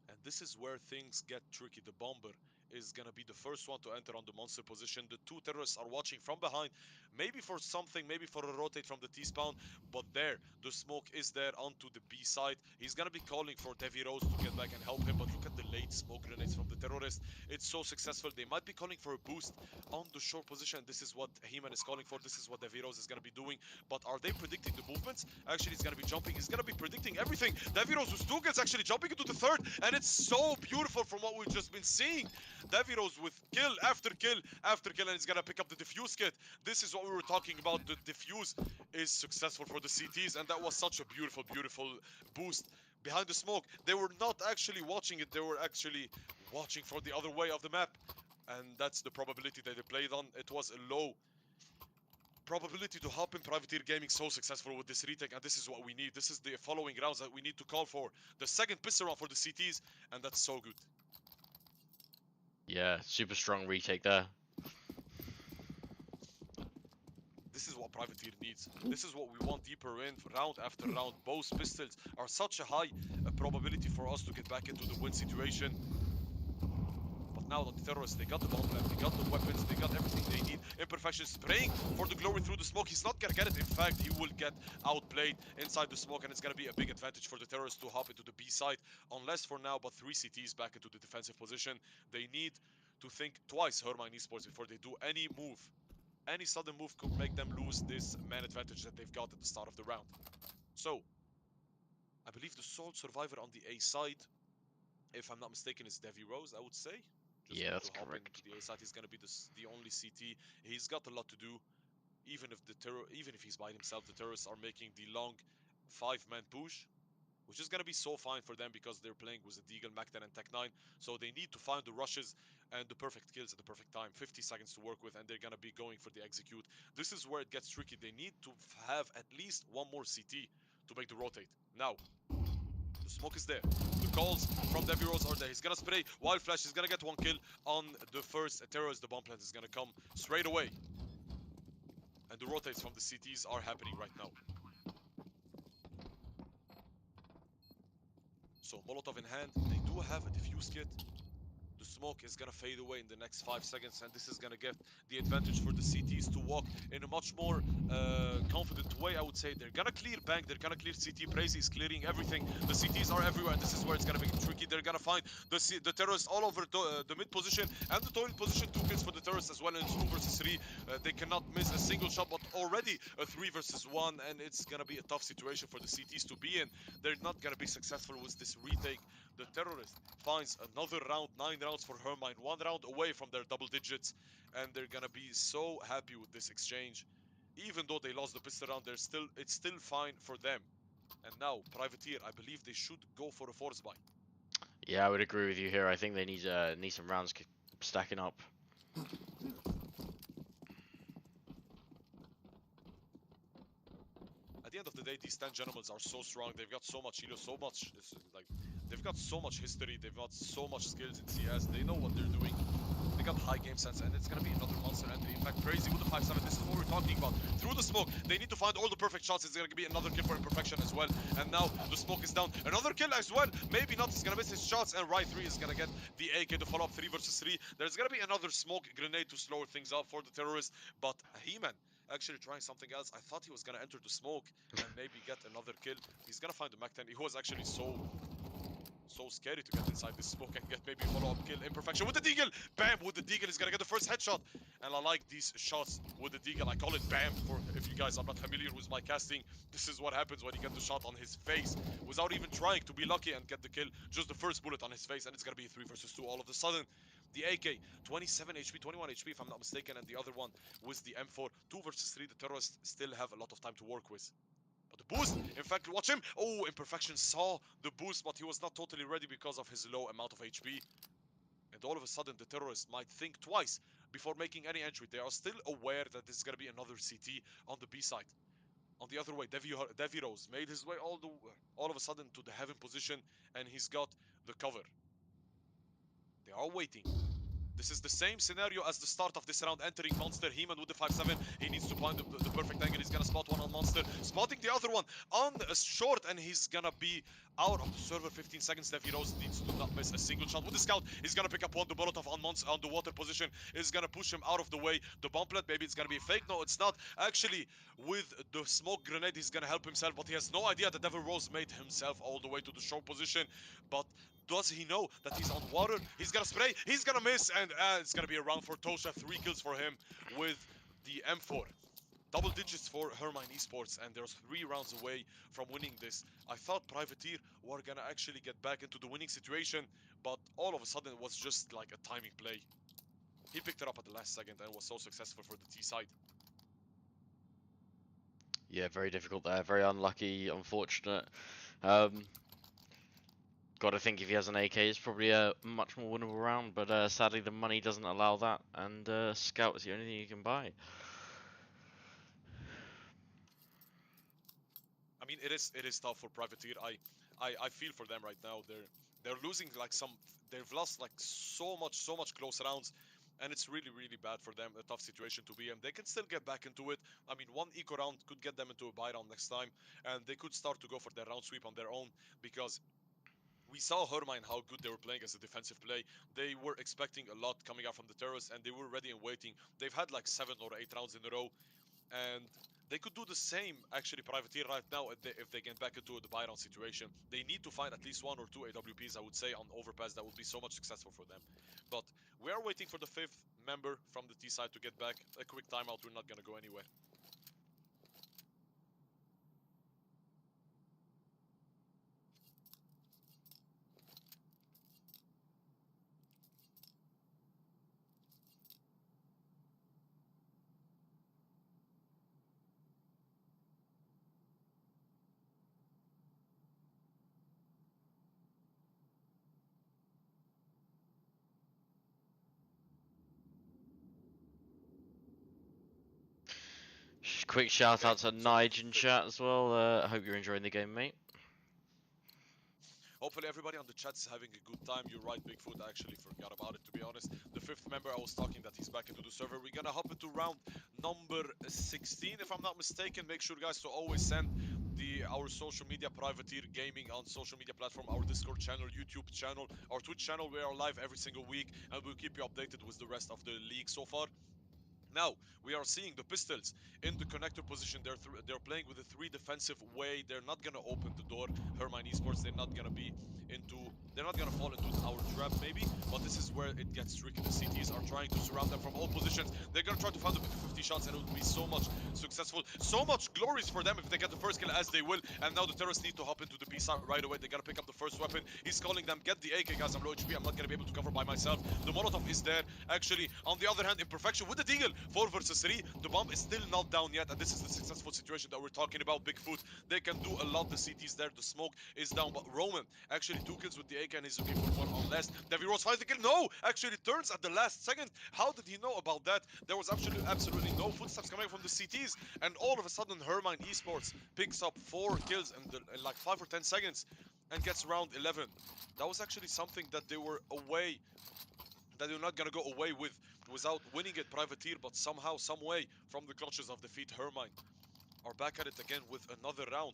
And this is where things get tricky. The bomber is gonna be the first one to enter on the monster position. The 2 terrorists are watching from behind, maybe for something, maybe for a rotate from the T-spawn, but there, the smoke is there onto the B side. He's gonna be calling for Devi Rose to get back and help him, but look at the late smoke grenades from the terrorists. It's so successful. They might be calling for a boost on the short position. This is what He-Man is calling for. This is what Devi Rose is gonna be doing, but are they predicting the movements? Actually, he's gonna be jumping. He's gonna be predicting everything. Devi Rose with 2 kills, actually jumping into the third, and it's so beautiful from what we've just been seeing. Devi Rose with kill after kill after kill, and he's gonna pick up the defuse kit. This is what we were talking about. The defuse is successful for the CTs, and that was such a beautiful boost behind the smoke. They were not actually watching it. They were actually watching for the other way of the map, and that's the probability that they played on. It was a low probability to help in Privateer Gaming so successful with this retake, and this is what we need. This is the following rounds that we need to call for. The second pistol round for the CTs, and that's so good. Yeah, super strong retake there. This is what Privateer needs. This is what we want deeper in, round after round. Both pistols are such a high probability for us to get back into the win situation. But now the terrorists, they got the bomb left, they got the weapons, they got everything they need. Imperfection spraying for the glory through the smoke. He's not gonna get it. In fact, he will get outplayed inside the smoke, and it's gonna be a big advantage for the terrorists to hop into the B side. Unless for now, but 3 CTs back into the defensive position. They need to think twice, Hermine Esports, before they do any move. Any sudden move could make them lose this man advantage that they've got at the start of the round. So, I believe the sole survivor on the A side, if I'm not mistaken, is Devi Rose, I would say. Just Yeah, need that's to hop correct. into the A side. He's gonna be the only CT. He's got a lot to do. Even if he's by himself, the terrorists are making the long 5-man push. which is going to be so fine for them because they're playing with a Deagle, Mac-10, and Tech-9. So they need to find the rushes and the perfect kills at the perfect time. 50 seconds to work with, and they're going to be going for the execute. This is where it gets tricky. They need to have at least one more CT to make the rotate. Now, the smoke is there. The calls from Devi Rose are there. He's gonna spray Wild Flash. He's gonna get one kill on the first terrorist. The bomb plant is gonna come straight away. And the rotates from the CTs are happening right now. So Molotov in hand. They do have a defuse kit. The smoke is gonna fade away in the next 5 seconds, and this is gonna get the advantage for the CTs to walk in a much more confident way. I would say they're gonna clear bank, they're gonna clear CT. Brazy is clearing everything. The CTs are everywhere, and this is where it's gonna be tricky. They're gonna find the terrorists all over the mid position and the toilet position. 2 kills for the terrorists as well, and it's 2 versus 3. They cannot miss a single shot, but already a 3 versus 1, and it's gonna be a tough situation for the CTs to be in. They're not gonna be successful with this retake. The terrorist finds another round, 9 rounds for Hermine, 1 round away from their double digits, and they're gonna be so happy with this exchange. Even though they lost the pistol round, it's still fine for them. And now, Privateer, I believe they should go for a force buy. Yeah, I would agree with you here. I think they need some rounds stacking up. At the end of the day, these 10 gentlemen are so strong. They've got so much elo, so much, like, they've got so much history. They've got so much skills in CS. They know what they're doing. They got high game sense, and it's gonna be another monster entry. In fact, Crazy with the 5-7, this is what we're talking about. Through the smoke, they need to find all the perfect shots. It's gonna be another kill for Imperfection as well. And now the smoke is down. Another kill as well. Maybe not. He's gonna miss his shots, and Right 3 is gonna get the AK to follow up 3 versus 3. There's gonna be another smoke grenade to slow things up for the terrorists, but He-Man actually trying something else. I thought he was gonna enter the smoke and maybe get another kill. He's gonna find the Mac-10. He was actually so scary to get inside this smoke and get maybe a follow-up kill. Imperfection with the Deagle! Bam! With the Deagle, he's gonna get the first headshot. And I like these shots with the Deagle. I call it Bam for if you guys are not familiar with my casting. This is what happens when you get the shot on his face without even trying to be lucky and get the kill. Just the first bullet on his face, and it's gonna be 3 versus 2 all of a sudden. The AK, 27 HP, 21 HP if I'm not mistaken, and the other one was the M4. 2 versus 3, the terrorists still have a lot of time to work with. But the boost, in fact, watch him. Oh, Imperfection saw the boost, but he was not totally ready because of his low amount of HP. And all of a sudden, the terrorists might think twice before making any entry. They are still aware that this is going to be another CT on the B side. On the other way, Devi Rose made his way all of a sudden to the heaven position, and he's got the cover. They are waiting. This is the same scenario as the start of this round. Entering Monster, He-Man with the 5-7. He needs to find the perfect angle. He's gonna spot one on Monster. Spotting the other one on a short, and he's gonna be out of the server 15 seconds. Devi Rose needs to not miss a single shot. With the scout, he's gonna pick up one. The Molotov on the water position is gonna push him out of the way. The bomb plant, maybe it's gonna be a fake. No, it's not. Actually, with the smoke grenade, he's gonna help himself, but he has no idea that Devi Rose made himself all the way to the short position. But does he know that he's on water? He's gonna spray, he's gonna miss, and it's gonna be a round for Tosha. 3 kills for him with the M4. Double digits for Hermine Esports, and there's 3 rounds away from winning this. I thought Privateer were gonna actually get back into the winning situation, but all of a sudden it was just like a timing play. He picked it up at the last second and was so successful for the T side. Yeah, very difficult there. Very unlucky, unfortunate. Got to think if he has an AK, it's probably a much more winnable round, but sadly the money doesn't allow that, and Scout is the only thing you can buy. I mean, it is tough for Privateer. I feel for them right now. They're losing like they've lost like so much close rounds, and it's really bad for them. A tough situation to be in. They can still get back into it. I mean, one eco round could get them into a buy round next time, and they could start to go for their round sweep on their own, because we saw Hermine how good they were playing as a defensive play. They were expecting a lot coming out from the terrorists, and they were ready and waiting. They've had like 7 or 8 rounds in a row, and they could do the same actually Privateer right now if they get back into the buy round situation. They need to find at least 1 or 2 AWPs, I would say, on overpass. That would be so much successful for them. But we are waiting for the 5th member from the T side to get back. A quick timeout, we're not gonna go anywhere. quick shout out to so Nige in chat as well. I hope you're enjoying the game, mate. hopefully everybody on the chat's having a good time. You're right, Bigfoot. I actually forgot about it, to be honest. The fifth member I was talking that he's back into the server. We're gonna hop into round number 16, if I'm not mistaken. Make sure, guys, to always send our social media, Privateer Gaming, on social media platform, our Discord channel, YouTube channel, our Twitch channel. We are live every single week, and we'll keep you updated with the rest of the league so far. Now, we are seeing the Pistols in the connector position. They're playing with a 3 defensive way. They're not going to open the door. Hermine Esports, they're not going to fall into our trap maybe, but this is where it gets tricky. The CTs are trying to surround them from all positions. They're going to try to find them with 50 shots, and it will be so much successful. So much glories for them if they get the first kill, as they will. And now the terrorists need to hop into the B side right away. They got to pick up the first weapon. He's calling them, get the AK, guys. I'm low HP. I'm not going to be able to cover by myself. The Molotov is there. Actually, on the other hand, Imperfection with the deagle. 4 versus 3. The bomb is still not down yet, and this is the successful situation that we're talking about. Bigfoot, they can do a lot. The CT's there. The smoke is down, but Roman actually 2 kills with the AK, and he's looking for 1 on less. Devi Rose finds the kill. No! Actually turns at the last second. How did he know about that? There was absolutely no footsteps coming from the CTs, and all of a sudden Hermine Esports picks up 4 kills in like 5 or 10 seconds and gets round 11. That was actually something that they were not gonna go away with without winning it, Privateer, but somehow, some way, from the clutches of defeat, Hermine are back at it again with another round.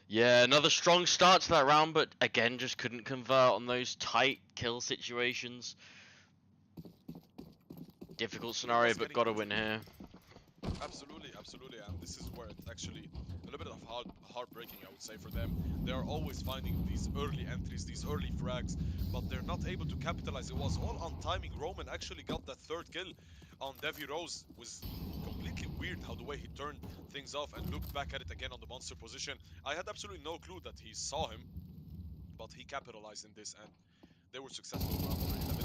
Yeah, another strong start to that round, but again, just couldn't convert on those tight kill situations. Difficult scenario, but gotta win here. Absolutely, absolutely, and this is where it's actually a little bit of heartbreaking, I would say, for them. They are always finding these early entries, these early frags, but they're not able to capitalize. It was all on timing. Roman actually got that 3rd kill on Devi Rose. Was completely weird how the way he turned things off and looked back at it again on the monster position. I had absolutely no clue that he saw him, but he capitalized in this, and they were successful.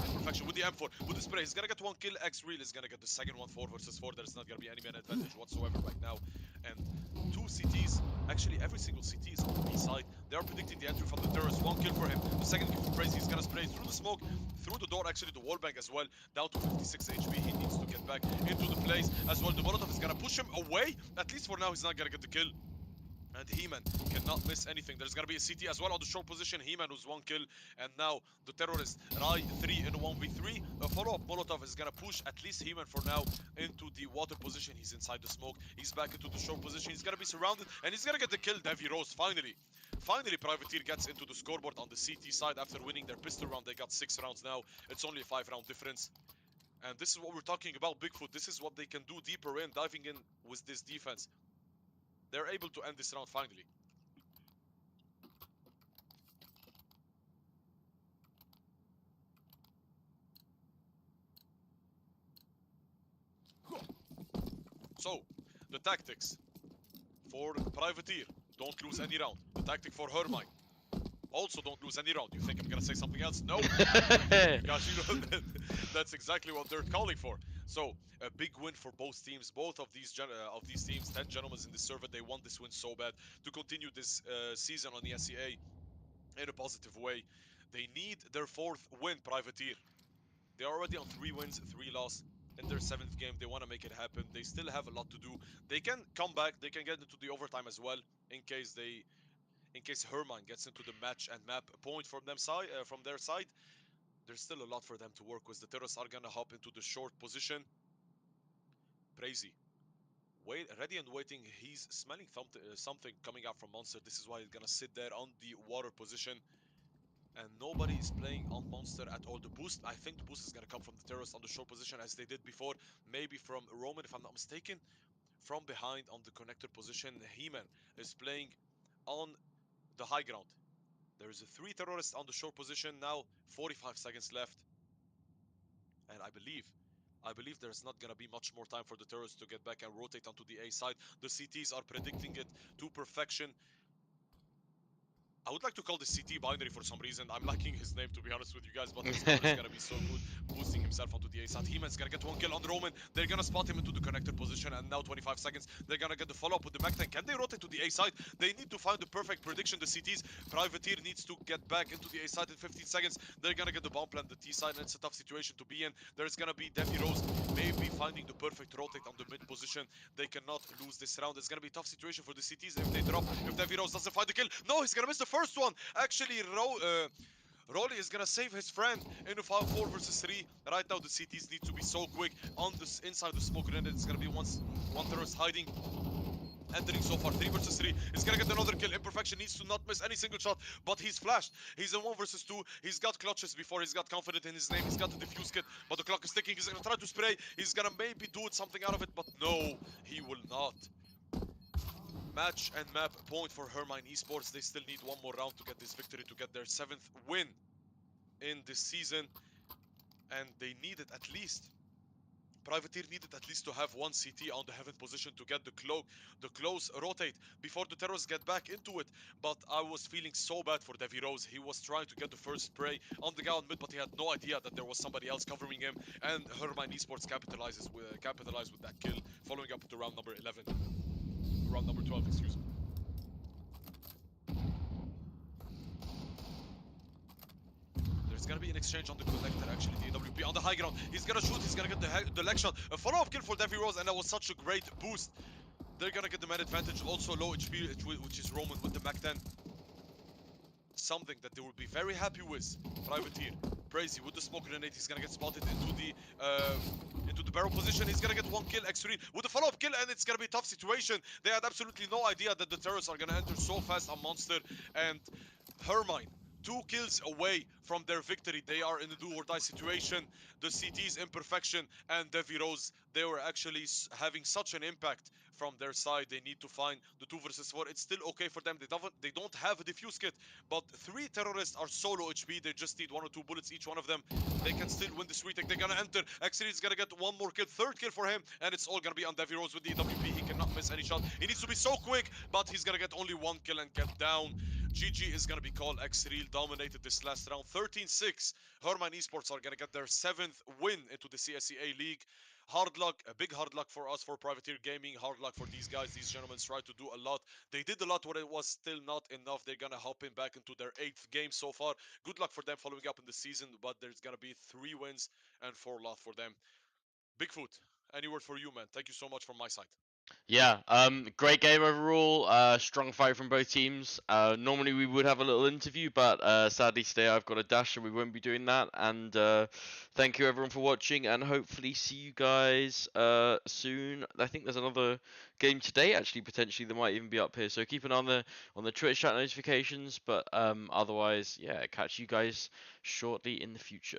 Imperfection with the M4, with the spray. He's gonna get 1 kill. X-Real is gonna get the second one. 4 versus 4. There's not gonna be any man advantage whatsoever right now. And 2 CTs, actually every single CT is on the B side. They are predicting the entry from the terrorists. 1 kill for him. The second kill for Crazy. He's gonna spray through the smoke, through the door, actually the wallbang as well. Down to 56 HP. He needs to get back into the place as well. The Molotov is gonna push him away. At least for now, he's not gonna get the kill. And He-Man cannot miss anything. There's gonna be a CT as well on the short position. He-Man was 1 kill, and now the terrorist Rai 3 in a 1v3. A follow-up Molotov is gonna push at least He-Man for now into the water position. He's inside the smoke. He's back into the short position. He's gonna be surrounded, and he's gonna get the kill. Devi Rose finally. Finally, Privateer gets into the scoreboard on the CT side after winning their pistol round. They got 6 rounds now. It's only a 5-round difference. And this is what we're talking about, Bigfoot. This is what they can do deeper in, diving in with this defense. They're able to end this round finally. So, the tactics for Privateer: don't lose any round. The tactic for Hermine: also don't lose any round. You think I'm gonna say something else? No. Gosh, you know, that's exactly what they're calling for. So, a big win for both teams. Both of these teams, 10 gentlemen in the server, they want this win so bad to continue this season on the ESEA in a positive way. They need their 4th win, Privateer. They're already on 3 wins, 3 losses in their 7th game. They want to make it happen. They still have a lot to do. They can come back. They can get into the overtime as well in case Hermine gets into the match and map point from their side. There's still a lot for them to work with. The terrorists are gonna hop into the short position. Crazy. Ready and waiting. He's smelling something coming out from Monster. This is why he's gonna sit there on the water position. And nobody is playing on Monster at all. The boost, I think the boost is gonna come from the terrorists on the short position as they did before. Maybe from Roman, if I'm not mistaken. From behind on the connector position, He-Man is playing on the high ground. There is a 3 terrorists on the short position now. 45 seconds left. And I believe there's not gonna be much more time for the terrorists to get back and rotate onto the A side. The CTs are predicting it to perfection. I would like to call this CT binary for some reason. I'm liking his name, to be honest with you guys, but his color is gonna be so good, boosting himself onto the A side. He-Man's gonna get 1 kill on Roman. They're gonna spot him into the connector position, and now 25 seconds. They're gonna get the follow-up with the Mac tank. Can they rotate to the A side? They need to find the perfect prediction. The CTs, Privateer needs to get back into the A side in 15 seconds. They're gonna get the bomb plant, the T side, and it's a tough situation to be in. There's gonna be Devi Rose maybe finding the perfect rotate on the mid position. They cannot lose this round. It's gonna be a tough situation for the CTs if they drop. If Davy Rose doesn't find the kill, no, he's gonna miss the first one. Actually, Rolly is gonna save his friend in a 4 versus 3. Right now, the CTs need to be so quick on this inside the smoke grenade. It's gonna be one terrorist hiding. Entering so far, 3 versus 3. He's gonna get another kill. Imperfection needs to not miss any single shot, but he's flashed. He's in 1 versus 2. He's got clutches before. He's got confidence in his name. He's got the defuse kit, but the clock is ticking. He's gonna try to spray. He's gonna maybe do something out of it, but no, he will not. Match and map point for Hermine Esports. They still need one more round to get this victory, to get their 7th win in this season, and they need it at least. Privateer needed at least to have one CT on the heaven position to get the close rotate before the terrorists get back into it. But I was feeling so bad for Davy Rose. He was trying to get the first spray on the guy on mid, but he had no idea that there was somebody else covering him. And Hermine Esports capitalized with that kill, following up to round number 11, round number 12, excuse me. There's gonna be an exchange on the connector, actually, the AWP on the high ground. He's gonna shoot, he's gonna get the leg shot. A follow-up kill for Davy Rose, and that was such a great boost. They're gonna get the man advantage, also low HP, which is Roman with the Mac 10. Something that they will be very happy with. Privateer, Brazy with the smoke grenade, he's gonna get spotted into the barrel position. He's gonna get one kill, X3 with the follow-up kill, and it's gonna be a tough situation. They had absolutely no idea that the terrorists are gonna enter so fast on Monster, and Hermine 2 kills away from their victory. They are in a do-or-die situation. The CT's Imperfection and Davy Rose, they were actually having such an impact from their side. They need to find the 2 versus 4. It's still okay for them. They don't have a defuse kit, but 3 terrorists are solo HP. They just need 1 or 2 bullets, each one of them. They can still win this retake. They're gonna enter. X3 is gonna get one more kill, 3rd kill for him, and it's all gonna be on Davy Rose with the AWP. He cannot miss any shot. He needs to be so quick, but he's gonna get only 1 kill and get down. GG is gonna be called. X3 dominated this last round, 13-6. Hermine Esports are gonna get their 7th win into the CSEA League. Hard luck, a big hard luck for us, for Privateer Gaming. Hard luck for these guys. These gentlemen tried to do a lot. They did a lot, but it was still not enough. They're gonna hop in back into their 8th game so far. Good luck for them following up in the season, but there's gonna be 3 wins and 4 loss for them. Bigfoot, any word for you, man? Thank you so much from my side. Yeah, great game overall. Strong fight from both teams. Normally we would have a little interview, but sadly today I've got a dash, so we won't be doing that. And thank you everyone for watching, and hopefully see you guys soon. I think there's another game today, actually, potentially that might even be up here. So keep an eye on the Twitch chat notifications. But otherwise, yeah, catch you guys shortly in the future.